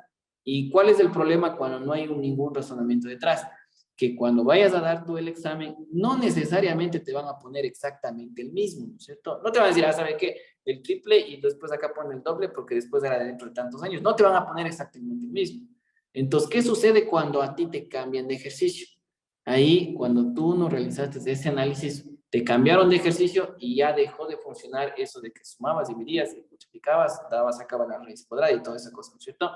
¿Y cuál es el problema cuando no hay ningún razonamiento detrás? Que cuando vayas a dar tú el examen, no necesariamente te van a poner exactamente el mismo, ¿no es cierto? No te van a decir, ¿sabe qué? El triple y después acá pone el doble porque después era dentro de tantos años. No te van a poner exactamente el mismo. Entonces, ¿qué sucede cuando a ti te cambian de ejercicio? Ahí, cuando tú no realizaste ese análisis, te cambiaron de ejercicio y ya dejó de funcionar eso de que sumabas, dividías, multiplicabas, dabas, sacabas la raíz cuadrada y toda esa cosa, ¿no es cierto?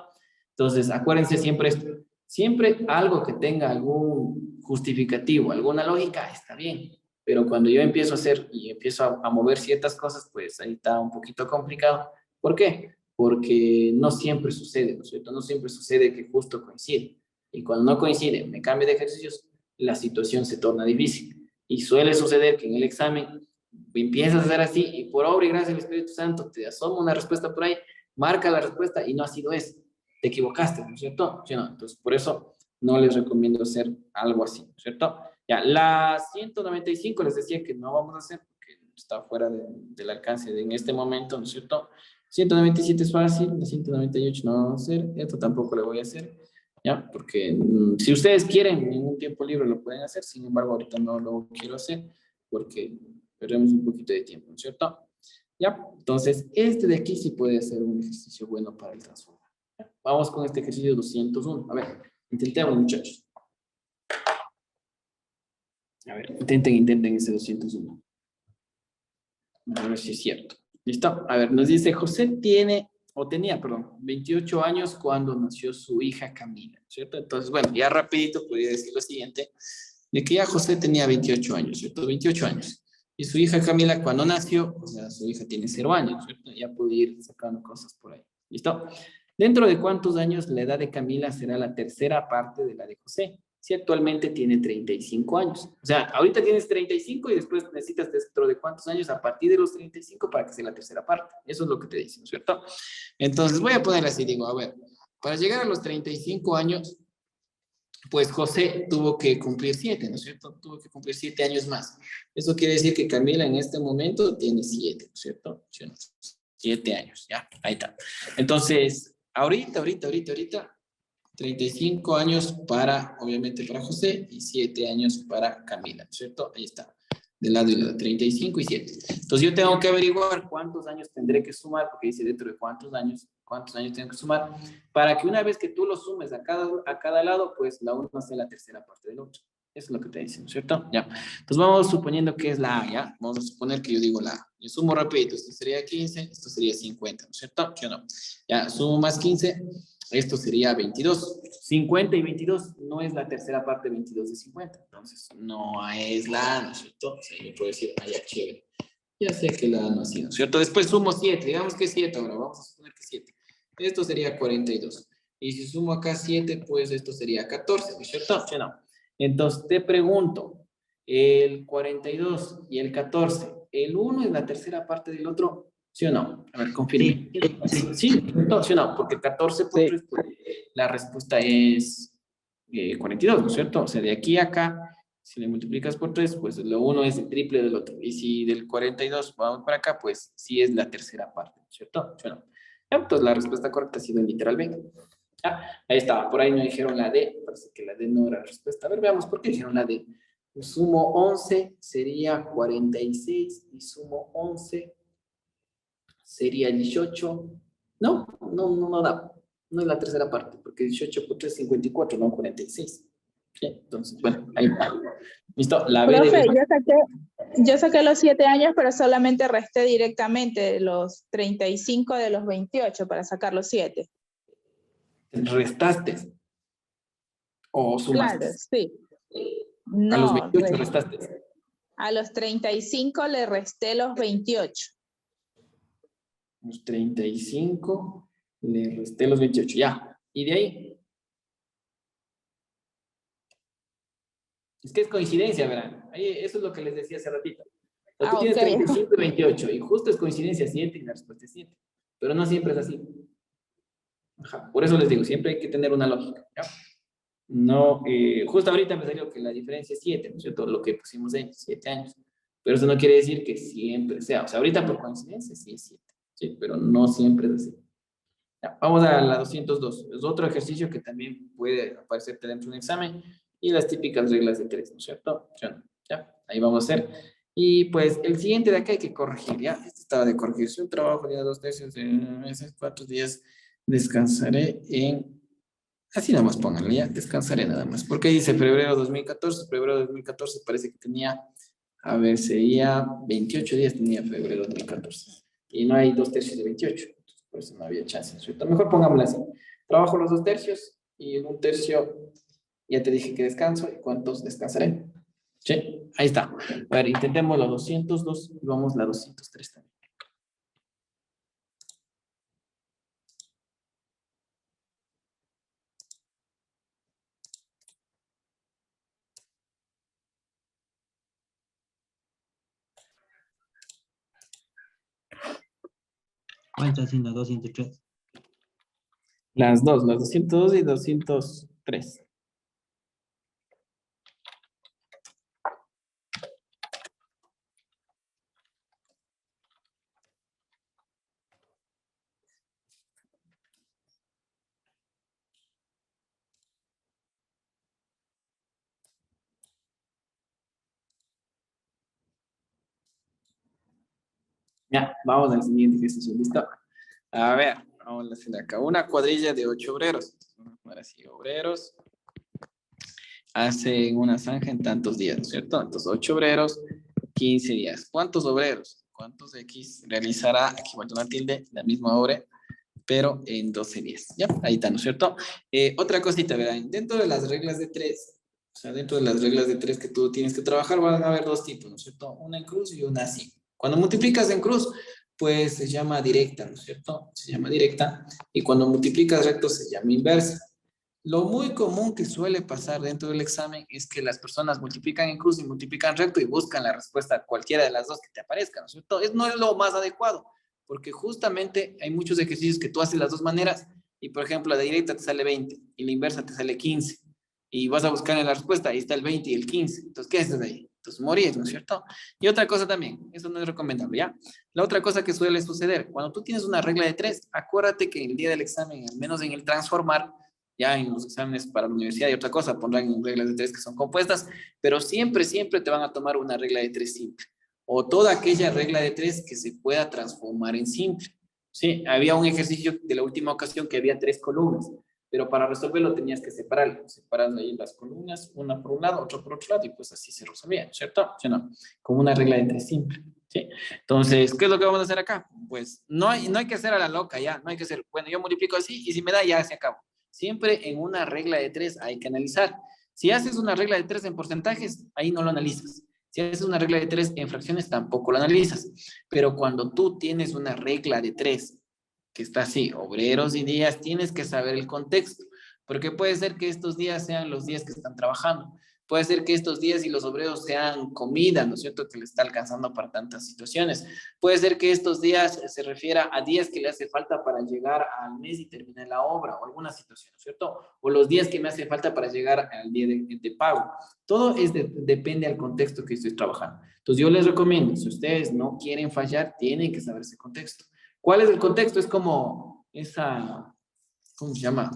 Entonces, acuérdense siempre esto. Siempre algo que tenga algún justificativo, alguna lógica, está bien. Pero cuando yo empiezo a hacer y empiezo a mover ciertas cosas, pues ahí está un poquito complicado. ¿Por qué? Porque no siempre sucede, ¿no es cierto? No siempre sucede que justo coincide. Y cuando no coincide, me cambio de ejercicios, la situación se torna difícil. Y suele suceder que en el examen empiezas a hacer así y por obra y gracia del Espíritu Santo te asoma una respuesta por ahí, marca la respuesta y no ha sido eso. Te equivocaste, ¿no es cierto? ¿Sí o no? Entonces, por eso no les recomiendo hacer algo así, ¿no es cierto? Ya, la 195 les decía que no vamos a hacer porque está fuera del alcance en este momento, ¿no es cierto? 197 es fácil, la 198 no vamos a hacer, esto tampoco lo voy a hacer, ¿ya? Porque si ustedes quieren, en un tiempo libre lo pueden hacer, sin embargo, ahorita no lo quiero hacer porque perdemos un poquito de tiempo, ¿no es cierto? ¿Ya? Entonces, este de aquí sí puede ser un ejercicio bueno para el transformador. Vamos con este ejercicio 201. A ver, Intentemos, muchachos. A ver, intenten ese 201. A ver si es cierto. ¿Listo? A ver, nos dice, José tenía, 28 años cuando nació su hija Camila, ¿cierto? Entonces, bueno, ya rapidito podría decir lo siguiente, de que ya José tenía 28 años, ¿cierto? 28 años. Y su hija Camila cuando nació, o sea, su hija tiene 0 años, ¿cierto? Ya puede ir sacando cosas por ahí. ¿Listo? ¿Dentro de cuántos años la edad de Camila será la tercera parte de la de José? Si actualmente tiene 35 años. O sea, ahorita tienes 35 y después necesitas dentro de cuántos años a partir de los 35 para que sea la tercera parte. Eso es lo que te dicen, ¿cierto? Entonces voy a poner así, digo, a ver, para llegar a los 35 años, pues José tuvo que cumplir 7, ¿no es cierto? Tuvo que cumplir 7 años más. Eso quiere decir que Camila en este momento tiene 7, ¿no es cierto? 7 años, ya, ahí está. Entonces, ahorita, 35 años obviamente para José y 7 años para Camila, ¿cierto? Ahí está, de lado y lado, 35 y 7. Entonces yo tengo que averiguar cuántos años tendré que sumar, porque dice dentro de cuántos años tengo que sumar, para que una vez que tú lo sumes a cada lado, pues la una sea la tercera parte del otro. Eso es lo que te dicen, ¿cierto? Ya. Entonces vamos suponiendo que es la A, ¿ya? Vamos a suponer que yo digo la A. Yo sumo rapidito, esto sería 15, esto sería 50, ¿no es cierto? ¿Sí o no? Ya, sumo más 15, esto sería 22. 50 y 22 no es la tercera parte de 22 de 50. Entonces, no es la A, ¿no es cierto? O sea, yo puedo decir, ya, chévere. Ya sé que la A no ha sido, ¿cierto? Después sumo 7. Digamos que 7 ahora. Vamos a suponer que 7. Esto sería 42. Y si sumo acá 7, pues esto sería 14, ¿no es cierto? ¿Sí o no? Entonces, te pregunto, el 42 y el 14, ¿el uno es la tercera parte del otro? ¿Sí o no? A ver, confirme. Sí, no, sí o no, porque 14 por 3, pues, la respuesta es 42, ¿no es cierto? O sea, de aquí a acá, si le multiplicas por 3, pues lo uno es el triple del otro. Y si del 42 vamos para acá, pues sí es la tercera parte, ¿no es cierto? ¿Sí o no? Ya, entonces la respuesta correcta ha sido literal B. Ah, ahí estaba, por ahí no dijeron la D, parece que la D no era la respuesta. A ver, veamos, ¿por qué dijeron la D? Pues sumo 11 sería 46 y sumo 11 sería 18. No da. No es la tercera parte, porque 18 por 3 es 54, no 46. ¿Sí? Entonces, bueno, ahí está. Listo, la B Profe, de... yo saqué los 7 años, pero solamente resté directamente los 35 de los 28 para sacar los 7. ¿Restaste o sumaste? Claro, sí. A los No, 28 restaste. a los 35 le resté los 28. Los 35, le resté los 28, ya. ¿Y de ahí? Es que es coincidencia, verán. Ahí, eso es lo que les decía hace ratito. O sea, tú tienes Ok. 35 y 28, y justo es coincidencia 7 y la respuesta es 7. Pero no siempre es así. Ajá. Por eso les digo, siempre hay que tener una lógica, ¿ya? No, justo ahorita me salió que la diferencia es 7, ¿no es cierto? Lo que pusimos en 7 años. Pero eso no quiere decir que siempre sea. O sea, ahorita por coincidencia sí es 7, ¿sí? Pero no siempre es así. Ya, vamos a la 202. Es otro ejercicio que también puede aparecerte dentro de un examen y las típicas reglas de 3, ¿no es cierto? Ya, ahí vamos a hacer. Y pues el siguiente de acá hay que corregir, ¿ya? Este estaba de corregir. Si un trabajo de 2 tercios de meses, 4 días, descansaré en... Así nada más pónganle, ya, descansaré nada más. Porque dice febrero 2014 parece que tenía, a ver, sería 28 días tenía febrero 2014. Y no hay 2 tercios de 28. Por eso no había chance, ¿cierto? Mejor pongámoslo así. Trabajo los 2 tercios y en un tercio ya te dije que descanso y cuántos descansaré. Sí, ahí está. A ver, intentemos la 202 y vamos la 203 también. ¿Cuál está haciendo 203? Las 202 y 203. Ya, vamos al siguiente ejercicio, ¿listo? A ver, vamos a hacer acá una cuadrilla de 8 obreros. Vamos a poner así, obreros. hacen una zanja en tantos días, ¿no es cierto? Entonces, 8 obreros, 15 días. ¿Cuántos obreros? ¿Cuántos X realizará, aquí falta una tilde, la misma obra, pero en 12 días? ¿Ya? Ahí está, ¿no es cierto? Otra cosita, verán, dentro de las reglas de 3, o sea, dentro de las reglas de 3 que tú tienes que trabajar, van a haber dos tipos, ¿no es cierto? Una en cruz y una así. Cuando multiplicas en cruz, pues se llama directa, ¿no es cierto? Se llama directa. Y cuando multiplicas recto, se llama inversa. Lo muy común que suele pasar dentro del examen es que las personas multiplican en cruz y multiplican recto y buscan la respuesta a cualquiera de las dos que te aparezcan, ¿no es cierto? No es lo más adecuado, porque justamente hay muchos ejercicios que tú haces las dos maneras y, por ejemplo, la directa te sale 20 y la inversa te sale 15 y vas a buscar en la respuesta, ahí está el 20 y el 15. Entonces, ¿qué haces ahí? Entonces, morir, ¿no es cierto? Y otra cosa también, eso no es recomendable, ¿ya? La otra cosa que suele suceder, cuando tú tienes una regla de 3, acuérdate que el día del examen, al menos en el transformar, ya en los exámenes para la universidad y otra cosa, pondrán reglas de 3 que son compuestas, pero siempre, siempre te van a tomar una regla de 3 simple, o toda aquella regla de 3 que se pueda transformar en simple. Sí, había un ejercicio de la última ocasión que había 3 columnas, pero para resolverlo tenías que separarlo. Separas ahí las columnas, una por un lado, otra por otro lado, y pues así se resolvía, ¿cierto? ¿Sí o no? Como una regla de 3 simple. ¿Sí? Entonces, ¿qué es lo que vamos a hacer acá? Pues no hay que hacer a la loca ya, no hay que hacer, bueno, yo multiplico así y si me da ya se acabó. Siempre en una regla de 3 hay que analizar. Si haces una regla de 3 en porcentajes, ahí no lo analizas. Si haces una regla de 3 en fracciones, tampoco lo analizas. Pero cuando tú tienes una regla de 3 que está así, obreros y días, tienes que saber el contexto, porque puede ser que estos días sean los días que están trabajando, puede ser que estos días y los obreros sean comida, ¿no es cierto?, que le está alcanzando para tantas situaciones, puede ser que estos días se refiera a días que le hace falta para llegar al mes y terminar la obra, o alguna situación, ¿no es cierto?, o los días que me hace falta para llegar al día de pago. Todo depende del contexto que estoy trabajando. Entonces yo les recomiendo, si ustedes no quieren fallar, tienen que saber ese contexto. ¿Cuál es el contexto? Es como esa, ¿cómo se llama?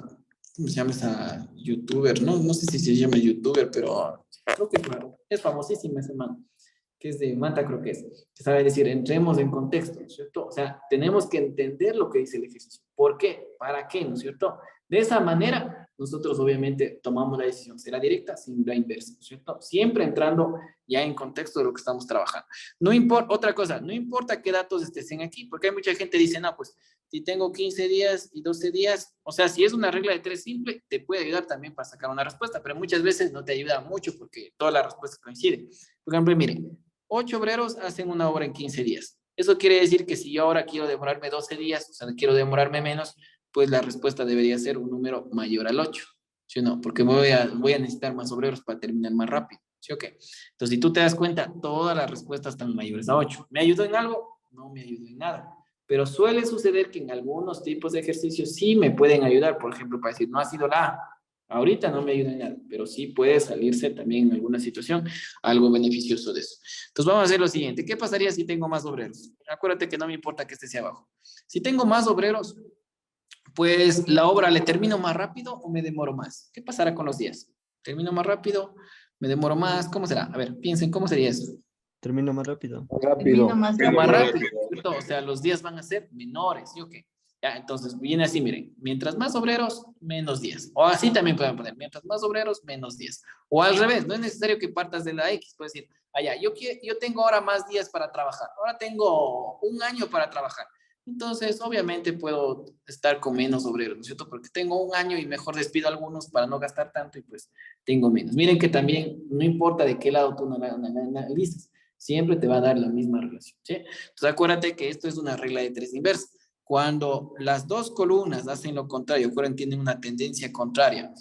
¿Cómo se llama esa youtuber? No sé si se llama youtuber, pero creo que claro, es famosísima esa man, que es de Manta, creo que es, que sabe decir, entremos en contexto, ¿no es cierto? O sea, tenemos que entender lo que dice el ejercicio. ¿Por qué? ¿Para qué? ¿No es cierto? De esa manera, nosotros obviamente tomamos la decisión, será directa, sin la inversa, ¿no es cierto? Siempre entrando ya en contexto de lo que estamos trabajando. No importa, otra cosa, no importa qué datos estén aquí, porque hay mucha gente que dice, no, pues, si tengo 15 días y 12 días, o sea, si es una regla de 3 simple, te puede ayudar también para sacar una respuesta, pero muchas veces no te ayuda mucho porque todas las respuestas coinciden. Por ejemplo, miren, 8 obreros hacen una obra en 15 días. Eso quiere decir que si yo ahora quiero demorarme 12 días, o sea, quiero demorarme menos, pues la respuesta debería ser un número mayor al 8, ¿sí o no? Porque voy a necesitar más obreros para terminar más rápido, ¿sí o qué? Entonces, si tú te das cuenta, todas las respuestas están mayores a 8. ¿Me ayudó en algo? No me ayudó en nada. Pero suele suceder que en algunos tipos de ejercicios sí me pueden ayudar, por ejemplo, para decir, no ha sido la A. Ahorita no me ayuda en nada, pero sí puede salirse también en alguna situación algo beneficioso de eso. Entonces vamos a hacer lo siguiente. ¿Qué pasaría si tengo más obreros? Acuérdate que no me importa que esté hacia abajo. Si tengo más obreros, pues la obra le termino más rápido o me demoro más. ¿Qué pasará con los días? ¿Termino más rápido? ¿Me demoro más? ¿Cómo será? A ver, piensen, ¿cómo sería eso? Termino más rápido. Termino más Más rápido. rápido, ¿cierto? O sea, los días van a ser menores, ¿sí o qué? Ya, entonces viene así, miren, mientras más obreros, menos días. O así también pueden poner, mientras más obreros, menos días. O al revés, no es necesario que partas de la X, puedes decir, allá, yo tengo ahora más días para trabajar, ahora tengo un año para trabajar. Entonces, obviamente puedo estar con menos obreros, ¿no es cierto? Porque tengo un año y mejor despido a algunos para no gastar tanto y pues tengo menos. Miren que también no importa de qué lado tú analices, siempre te va a dar la misma relación, ¿sí? Entonces, acuérdate que esto es una regla de 3 inversa. Cuando las dos columnas hacen lo contrario, acuérdense, tienen una tendencia contraria,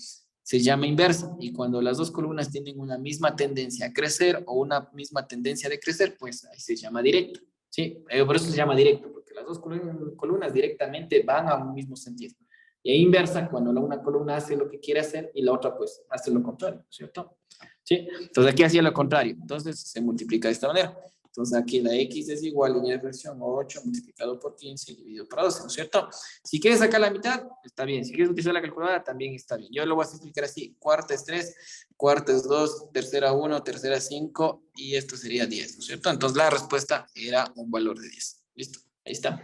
se llama inversa. Y cuando las dos columnas tienen una misma tendencia a crecer o una misma tendencia de crecer, pues ahí se llama directa, ¿sí? Por eso se llama directo, porque las dos columnas directamente van a un mismo sentido. Y ahí inversa, cuando una columna hace lo que quiere hacer y la otra pues hace lo contrario, ¿cierto? ¿Sí? Entonces aquí hacía lo contrario, entonces se multiplica de esta manera. Entonces aquí la X es igual, línea de fracción 8 multiplicado por 15 dividido por 12, ¿no es cierto? Si quieres sacar la mitad, está bien. Si quieres utilizar la calculadora, también está bien. Yo lo voy a explicar así. Cuarta es 3, cuarta es 2, tercera 1, tercera 5 y esto sería 10, ¿no es cierto? Entonces la respuesta era un valor de 10. ¿Listo? Ahí está.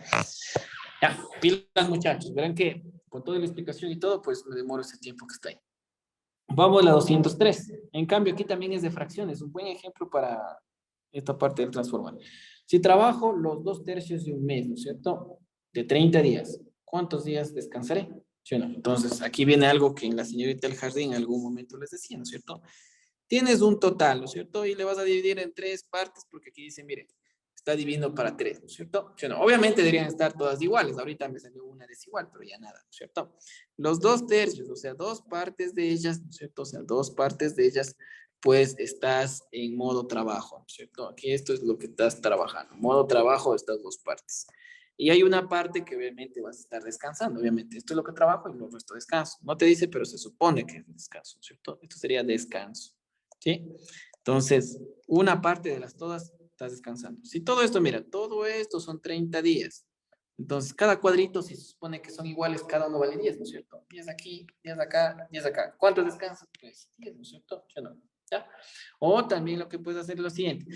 Ya, pilas muchachos. Verán que con toda la explicación y todo, pues me demoro ese tiempo que está ahí. Vamos a la 203. En cambio, aquí también es de fracciones. Un buen ejemplo para esta parte del transformador. Si trabajo los 2/3 de un mes, ¿no es cierto? De 30 días. ¿Cuántos días descansaré? ¿Sí o no? Entonces, aquí viene algo que en la señorita del jardín en algún momento les decía, ¿no es cierto? Tienes un total, ¿no es cierto? Y le vas a dividir en 3 partes porque aquí dice, mire, está dividiendo para 3, ¿no es cierto? ¿Sí o no? Obviamente deberían estar todas iguales. Ahorita me salió una desigual, pero ya nada, ¿no es cierto? Los 2/3, o sea, 2 partes de ellas, ¿no es cierto? O sea, 2 partes de ellas, pues estás en modo trabajo, ¿no es cierto? Aquí esto es lo que estás trabajando. Modo trabajo de estas 2 partes. Y hay una parte que obviamente vas a estar descansando. Obviamente, esto es lo que trabajo y lo resto descanso. No te dice, pero se supone que es descanso, ¿cierto? Esto sería descanso, ¿sí? Entonces, una parte de las todas estás descansando. Si todo esto, mira, todo esto son 30 días. Entonces, cada cuadrito, si se supone que son iguales, cada uno vale 10, ¿no es cierto? 10 aquí, 10 acá, 10 acá. ¿Cuántos descansos? Pues 10, ¿no es cierto? ¿Sí o no? ¿Ya? O también lo que puedes hacer es lo siguiente.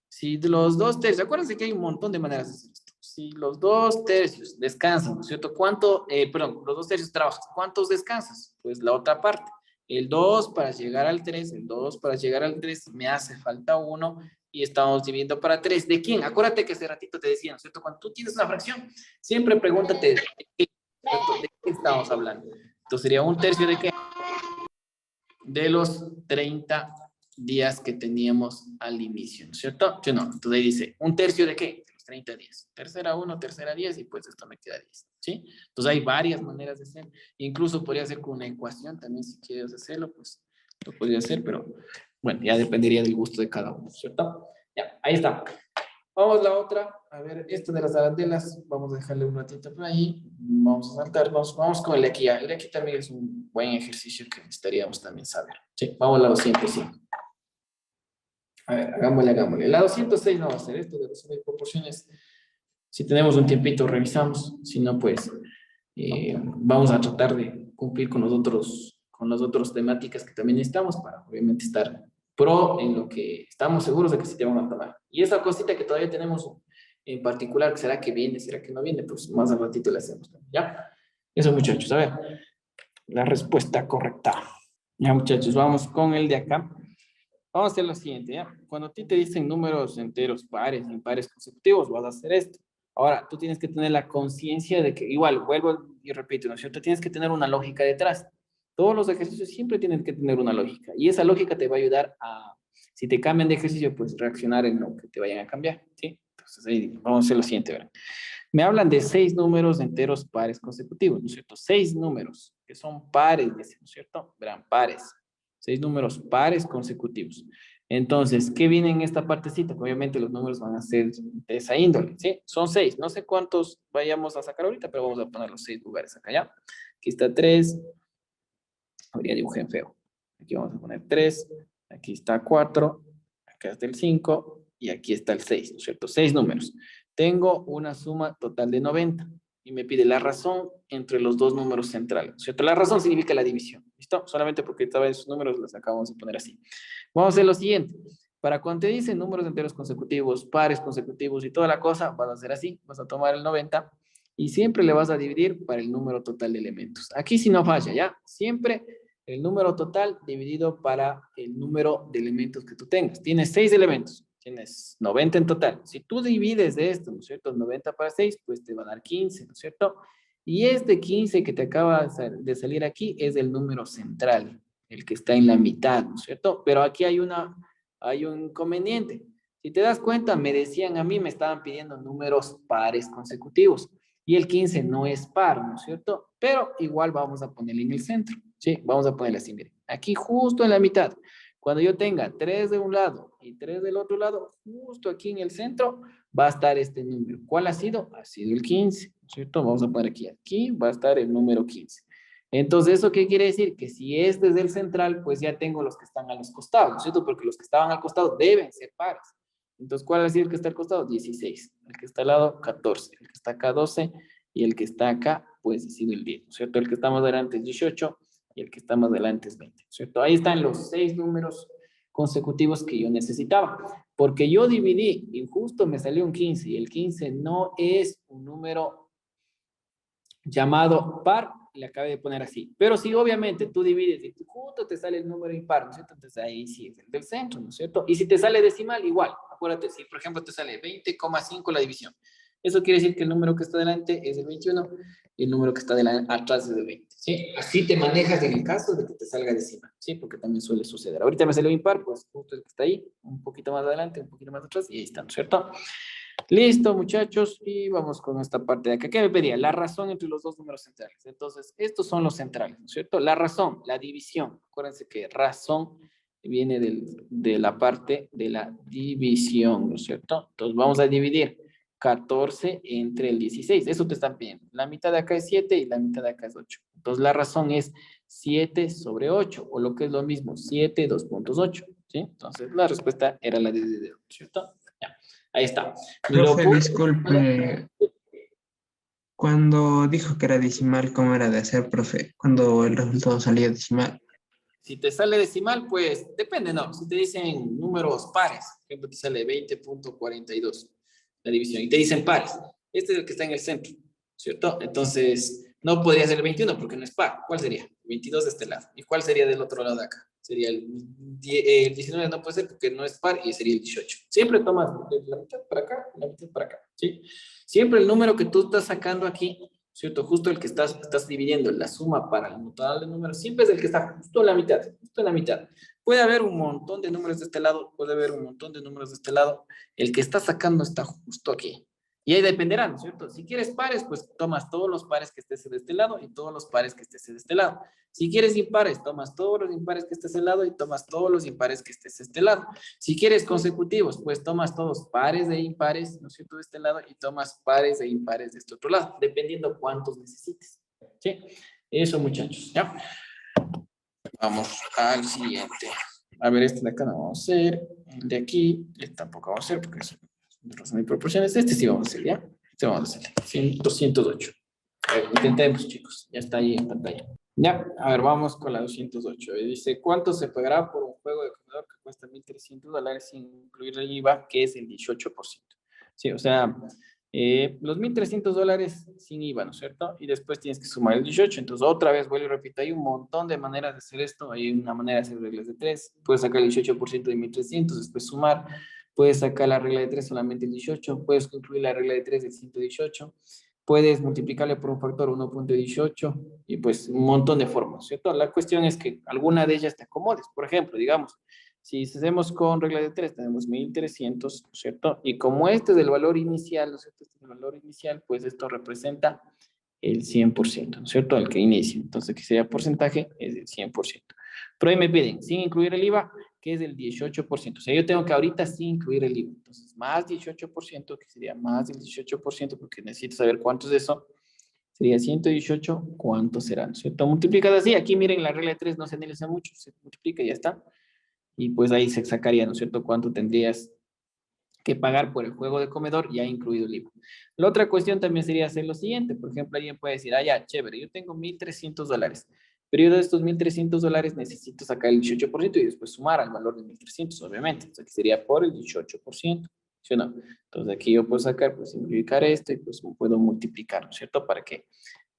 Si los 2/3, acuérdense que hay un montón de maneras de hacer esto. Si los 2/3 descansan, ¿no es cierto? Perdón, los 2/3 trabajas, ¿cuántos descansas? Pues la otra parte. El 2 para llegar al 3, el 2 para llegar al 3, me hace falta 1 y estamos dividiendo para 3. ¿De quién? Acuérdate que hace ratito te decía, ¿no es cierto? Cuando tú tienes una fracción, siempre pregúntate ¿de qué estamos hablando? Entonces sería 1/3 de qué? De los 30 días que teníamos al inicio, ¿no es cierto? ¿Sí o no? Entonces ahí dice, ¿1/3 de qué? De los 30 días. Tercera 1, tercera 10 y pues esto me queda 10, ¿sí? Entonces hay varias maneras de hacer. Incluso podría hacer con una ecuación también si quieres hacerlo, pues lo podría hacer, pero bueno, ya dependería del gusto de cada uno, ¿cierto? Ya, ahí está. Vamos a la otra. A ver, esto de las arandelas, vamos a dejarle un ratito por ahí. Vamos a saltarnos. Vamos con el de aquí. El de aquí también es un buen ejercicio que necesitaríamos también saber. Sí, vamos a la 205. A ver, hagámosle. La 206 no va a ser esto de resolver proporciones. Si tenemos un tiempito, revisamos. Si no, pues vamos a tratar de cumplir con las otras temáticas que también necesitamos para obviamente estar pro en lo que estamos seguros de que sí te van a tomar. Y esa cosita que todavía tenemos en particular, ¿será que viene? ¿Será que no viene? Pues más al ratito le hacemos también, ¿ya? Eso, muchachos. A ver, la respuesta correcta. Ya, muchachos, vamos con el de acá. Vamos a hacer lo siguiente, ¿ya? Cuando a ti te dicen números enteros pares, impares consecutivos, vas a hacer esto. Ahora, tú tienes que tener la conciencia de que, igual, vuelvo y repito, ¿no es cierto? Tienes que tener una lógica detrás. Todos los ejercicios siempre tienen que tener una lógica. Y esa lógica te va a ayudar a, si te cambian de ejercicio, pues reaccionar en lo que te vayan a cambiar, ¿sí? Entonces, ahí vamos a hacer lo siguiente, ¿verdad? Me hablan de 6 números enteros pares consecutivos, ¿no es cierto? 6 números que son pares, ¿no es cierto? Verán, pares. 6 números pares consecutivos. Entonces, ¿qué viene en esta partecita? Obviamente los números van a ser de esa índole, ¿sí? Son 6. No sé cuántos vayamos a sacar ahorita, pero vamos a poner los 6 lugares acá, ¿ya? Aquí está 3. Habría dibujé en feo. Aquí vamos a poner 3. Aquí está 4. Acá está el 5. Y aquí está el 6, ¿no es cierto? 6 números. Tengo una suma total de 90. Y me pide la razón entre los dos números centrales, ¿no es cierto? La razón significa la división, ¿listo? Solamente porque esta esos números los acabamos de poner así. Vamos a hacer lo siguiente. Para cuando te dicen números enteros consecutivos, pares consecutivos y toda la cosa, vas a hacer así. Vas a tomar el 90 y siempre le vas a dividir para el número total de elementos. Aquí sí no falla, ¿ya? Siempre el número total dividido para el número de elementos que tú tengas. Tienes 6 elementos. Tienes 90 en total. Si tú divides de esto, ¿no es cierto? 90 para 6, pues te va a dar 15, ¿no es cierto? Y este 15 que te acaba de salir aquí es el número central, el que está en la mitad, ¿no es cierto? Pero aquí hay un inconveniente. Si te das cuenta, me decían a mí, me estaban pidiendo números pares consecutivos. Y el 15 no es par, ¿no es cierto? Pero igual vamos a ponerle en el centro, ¿sí? Vamos a ponerle así, miren. Aquí justo en la mitad. Cuando yo tenga 3 de un lado y 3 del otro lado, justo aquí en el centro, va a estar este número. ¿Cuál ha sido? Ha sido el 15, ¿cierto? Vamos a poner aquí. Aquí va a estar el número 15. Entonces, ¿eso qué quiere decir? Que si este es del central, pues ya tengo los que están a los costados, ¿cierto? Porque los que estaban al costado deben ser pares. Entonces, ¿cuál ha sido el que está al costado? 16. El que está al lado, 14. El que está acá, 12. Y el que está acá, pues ha sido el 10, ¿cierto? El que está más adelante es 18 y el que está más adelante es 20, ¿cierto? Ahí están los 6 números consecutivos que yo necesitaba. Porque yo dividí y justo me salió un 15 y el 15 no es un número llamado par le acabé de poner así. Pero si obviamente tú divides y justo te sale el número impar, ¿no es cierto? Entonces ahí sí es el del centro, ¿no es cierto? Y si te sale decimal, igual. Acuérdate, si por ejemplo te sale 20,5 la división. Eso quiere decir que el número que está delante es el 21 y el número que está atrás es el 20, ¿sí? Así te manejas en el caso de que te salga decimal, ¿sí? Porque también suele suceder. Ahorita me salió impar, pues justo el que está ahí, un poquito más adelante, un poquito más atrás, y ahí está, ¿no es cierto? Listo, muchachos, y vamos con esta parte de acá. ¿Qué me pedía? La razón entre los dos números centrales. Entonces, estos son los centrales, ¿no es cierto? La razón, la división. Acuérdense que razón viene de la parte de la división, ¿no es cierto? Entonces, vamos a dividir 14 entre el 16. Eso te están pidiendo. La mitad de acá es 7 y la mitad de acá es 8. Entonces, la razón es 7 sobre 8, o lo que es lo mismo, 7, 2.8, ¿sí? Entonces, la respuesta era la de ¿no es cierto? Ya. Ahí está. Profe, disculpe, cuando dijo que era decimal, ¿cómo era de hacer, profe? Cuando el resultado salía decimal. Si te sale decimal, pues depende, ¿no? Si te dicen números pares, por ejemplo, te sale 20.42 la división, y te dicen pares, este es el que está en el centro, ¿cierto? Entonces, no podría ser el 21 porque no es par. ¿Cuál sería? 22 de este lado. ¿Y cuál sería del otro lado de acá? Sería el 19, no puede ser porque no es par y sería el 18. Siempre tomas la mitad para acá, la mitad para acá, ¿sí? Siempre el número que tú estás sacando aquí, ¿cierto? Justo el que estás dividiendo la suma para el total de números, siempre es el que está justo en la mitad, justo en la mitad. Puede haber un montón de números de este lado, puede haber un montón de números de este lado. El que está sacando está justo aquí. Y ahí dependerá, ¿no es cierto? Si quieres pares, pues tomas todos los pares que estés de este lado y todos los pares que estés de este lado. Si quieres impares, tomas todos los impares que estés de este lado y tomas todos los impares que estés de este lado. Si quieres consecutivos, pues tomas todos pares de impares, ¿no es cierto?, de este lado y tomas pares de impares de este otro lado, dependiendo cuántos necesites. ¿Sí? Eso, muchachos, ¿ya? Vamos al siguiente. A ver, este de acá no vamos a hacer. El de aquí, este tampoco vamos a hacer porque es de razón y proporciones. Este sí vamos a hacer, ¿ya? Este vamos a hacer. 208. A ver, intentemos, chicos. Ya está ahí en pantalla. Ya, a ver, vamos con la 208. Dice, ¿cuánto se pagará por un juego de comedor que cuesta $1,300 sin incluir el IVA, que es el 18%? Sí, o sea, los $1,300 sin IVA, ¿no es cierto? Y después tienes que sumar el 18. Entonces, otra vez, vuelvo y repito, hay un montón de maneras de hacer esto. Hay una manera de hacer reglas de 3. Puedes sacar el 18% de 1,300, después sumar. Puedes sacar la regla de 3 solamente el 18. Puedes incluir la regla de 3 del 118. Puedes multiplicarle por un factor 1.18 y pues un montón de formas, ¿cierto? La cuestión es que alguna de ellas te acomodes. Por ejemplo, digamos, si hacemos con regla de 3, tenemos 1,300, ¿cierto? Y como este es el valor inicial, ¿no es cierto? Este es el valor inicial, pues esto representa el 100%, ¿no es cierto? Al que inicia. Entonces, que sería porcentaje, es el 100%. Pero ahí me piden, sin incluir el IVA, que es el 18%. O sea, yo tengo que ahorita sí incluir el IVA. Entonces, más 18%, que sería más del 18%, porque necesito saber cuánto es eso. Sería 118, ¿cuánto será? ¿No es cierto? Multiplicas así. Aquí miren, la regla de 3 no se analiza mucho. Se multiplica y ya está. Y pues ahí se sacaría, ¿no es cierto?, cuánto tendrías que pagar por el juego de comedor, ya incluido el IVA. La otra cuestión también sería hacer lo siguiente. Por ejemplo, alguien puede decir, ah, ya, chévere, yo tengo $1,300, pero yo de estos $1,300 necesito sacar el 18% y después sumar al valor de 1,300, obviamente. O sea, que sería por el 18%, ¿sí o no? Entonces aquí yo puedo sacar, pues simplificar esto y pues puedo multiplicar, ¿no es cierto?, para que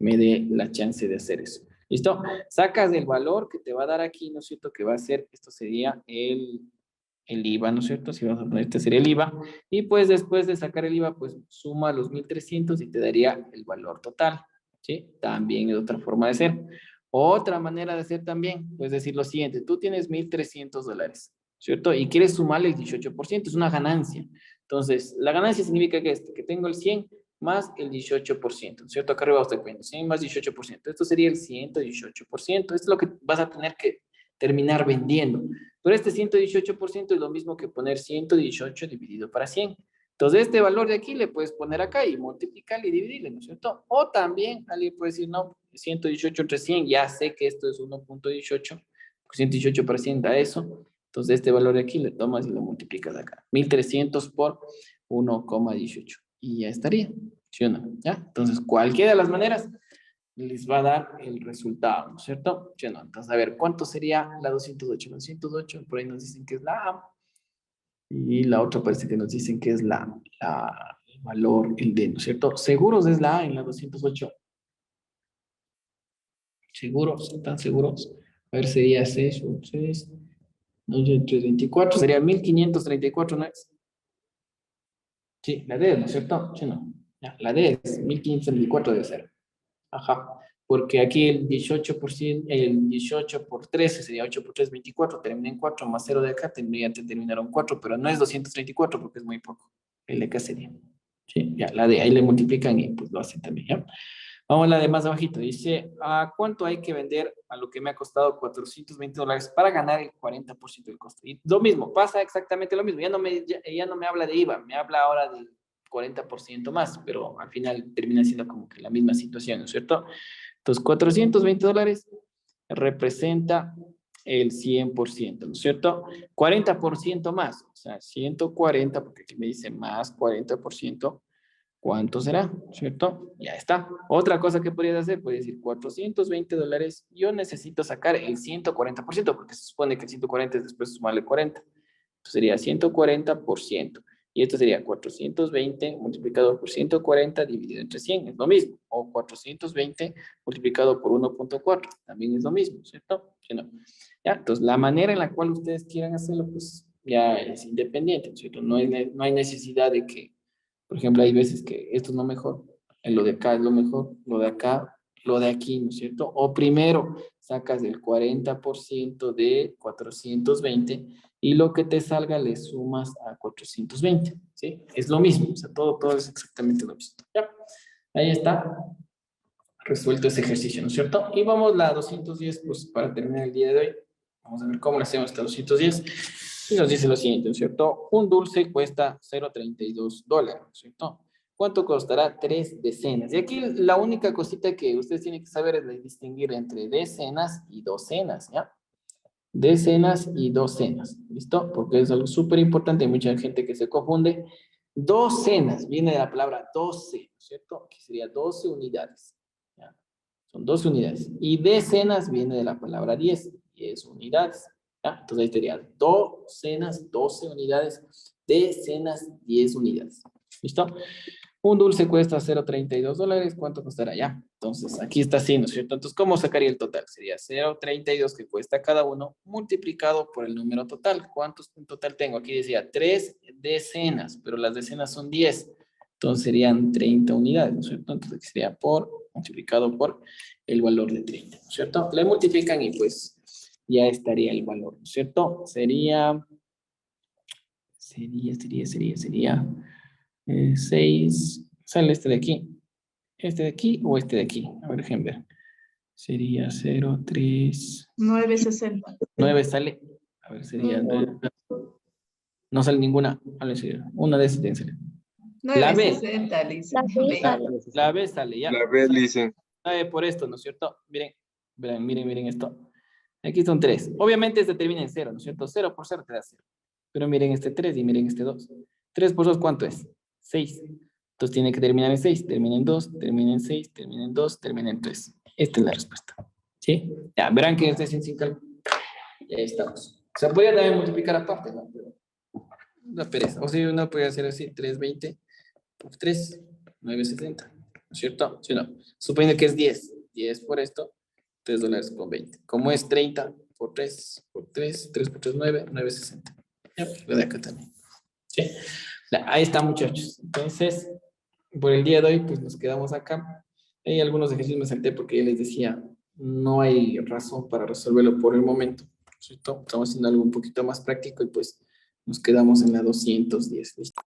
me dé la chance de hacer eso. ¿Listo? Sacas el valor que te va a dar aquí, ¿no es cierto?, que va a ser, esto sería el IVA, ¿no es cierto? Si vamos a poner, este sería el IVA. Y pues después de sacar el IVA, pues suma los 1,300 y te daría el valor total, ¿sí? También es otra forma de hacer. Otra manera de hacer también, pues decir lo siguiente, tú tienes $1,300, ¿cierto? Y quieres sumarle el 18%, es una ganancia. Entonces, la ganancia significa que tengo el 100 más el 18%, ¿cierto? Acá arriba estoy poniendo 100 más 18%. Esto sería el 118%. Esto es lo que vas a tener que terminar vendiendo. Pero este 118% es lo mismo que poner 118 dividido para 100. Entonces, este valor de aquí le puedes poner acá y multiplicarle y dividirle, ¿no es cierto? O también alguien puede decir, no, 118 entre 100, ya sé que esto es 1.18, 118 para 100 da eso. Entonces, este valor de aquí le tomas y lo multiplicas acá. 1,300 por 1,18. Y ya estaría, ¿sí o no? ¿Ya? Entonces, cualquiera de las maneras les va a dar el resultado, ¿no es cierto? ¿Sí o no? Entonces, a ver, ¿cuánto sería la 208? La 208, por ahí nos dicen que es la A. Y la otra parece que nos dicen que es el valor, el D, ¿no es cierto? Seguros es la A en la 208. ¿Seguros? ¿Están seguros? A ver, sería 6, 6, 324, sería 1534, ¿no es? Sí, la D, ¿no es cierto? Sí, no. Ya, la D es 1534 debe ser. Ajá. Porque aquí el 18%, el 18 por 13 sería 8 por 3, 24, termina en 4, más 0 de acá tendría que terminar en 4, pero no es 234 porque es muy poco. El de acá sería. Sí, ya, la D, ahí le multiplican y pues lo hacen también, ¿ya? Vamos a la de más abajito. Dice, ¿a cuánto hay que vender a lo que me ha costado $420 para ganar el 40% del costo? Y lo mismo, pasa exactamente lo mismo. Ya no me habla de IVA, me habla ahora del 40% más, pero al final termina siendo como que la misma situación, ¿no es cierto? Entonces, $420 representa el 100%, ¿no es cierto? 40% más, o sea, 140, porque aquí me dice más 40%. ¿Cuánto será? ¿Cierto? Ya está. Otra cosa que podrías hacer, puedes decir $420. Yo necesito sacar el 140%, porque se supone que el 140 es después sumarle 40. Entonces sería 140%. Y esto sería 420 multiplicado por 140 dividido entre 100. Es lo mismo. O 420 multiplicado por 1.4. También es lo mismo, ¿cierto? ¿Sí, no? Ya, entonces la manera en la cual ustedes quieran hacerlo, pues ya es independiente, ¿cierto? No hay necesidad de que, por ejemplo, hay veces que esto es lo mejor, lo de acá es lo mejor, lo de acá, lo de aquí, ¿no es cierto? O primero sacas el 40% de 420 y lo que te salga le sumas a 420, ¿sí? Es lo mismo, o sea, todo es exactamente lo mismo. ¿Ya? Ahí está resuelto ese ejercicio, ¿no es cierto? Y vamos a la 210, pues para terminar el día de hoy. Vamos a ver cómo le hacemos esta 210. Y nos dice lo siguiente, ¿no es cierto? Un dulce cuesta $0.32, ¿no es cierto? ¿Cuánto costará 3 decenas? Y aquí la única cosita que ustedes tienen que saber es distinguir entre decenas y docenas, ¿ya? Decenas y docenas, ¿listo? Porque es algo súper importante, hay mucha gente que se confunde. Docenas, viene de la palabra 12, ¿no es cierto? Que sería 12 unidades, ¿ya? Son 12 unidades. Y decenas viene de la palabra 10 unidades, ¿ya? Entonces ahí sería docenas, 12 unidades, decenas, 10 unidades, ¿listo? Un dulce cuesta $0.32, ¿cuánto costará ya? Entonces, aquí está así, ¿no es cierto? Entonces, ¿cómo sacaría el total? Sería 0.32 que cuesta cada uno, multiplicado por el número total. ¿Cuántos en total tengo? Aquí decía 3 decenas, pero las decenas son 10. Entonces, serían 30 unidades, ¿no es cierto? Entonces, aquí sería multiplicado por el valor de 30, ¿no es cierto? Le multiplican y pues ya estaría el valor, ¿no es cierto? Sería 6, sale este de aquí. ¿Este de aquí o este de aquí? A ver, déjenme ver. Sería 0, 3. 960. 9 sale. A ver, sería. No sale ninguna. A ver, una de esas tiene que salir. La B. 960, Lisa. La B sale, ya. La B, dicen. 9 por esto, ¿no es cierto? Miren esto. Aquí son 3. Obviamente este termina en 0, ¿no es cierto? 0 por 0 te da 0. Pero miren este 3 y miren este 2. 3 por 2, ¿cuánto es? 6. Entonces tiene que terminar en 6, termina en 2, termina en 6, termina en 2, termina en 3. Esta es la respuesta. ¿Sí? Ya, verán que este es sin cálculo. Y ahí estamos. Se podría también multiplicar aparte, ¿no? Pero una pereza. O sea, uno puede hacer así, 320 por 3, 960. ¿No es cierto? ¿Sí o no? Suponiendo que es 10. 10 por esto, $3 con 20. Como es 30 por 3 por 3, 3 por 3, 9, 960. Ya, lo de acá también. ¿Sí? Ahí está, muchachos. Entonces, por el día de hoy, pues nos quedamos acá. Hay algunos ejercicios me salté porque ya les decía, no hay razón para resolverlo por el momento, ¿cierto? Estamos haciendo algo un poquito más práctico y pues nos quedamos en la 210. ¿Listo?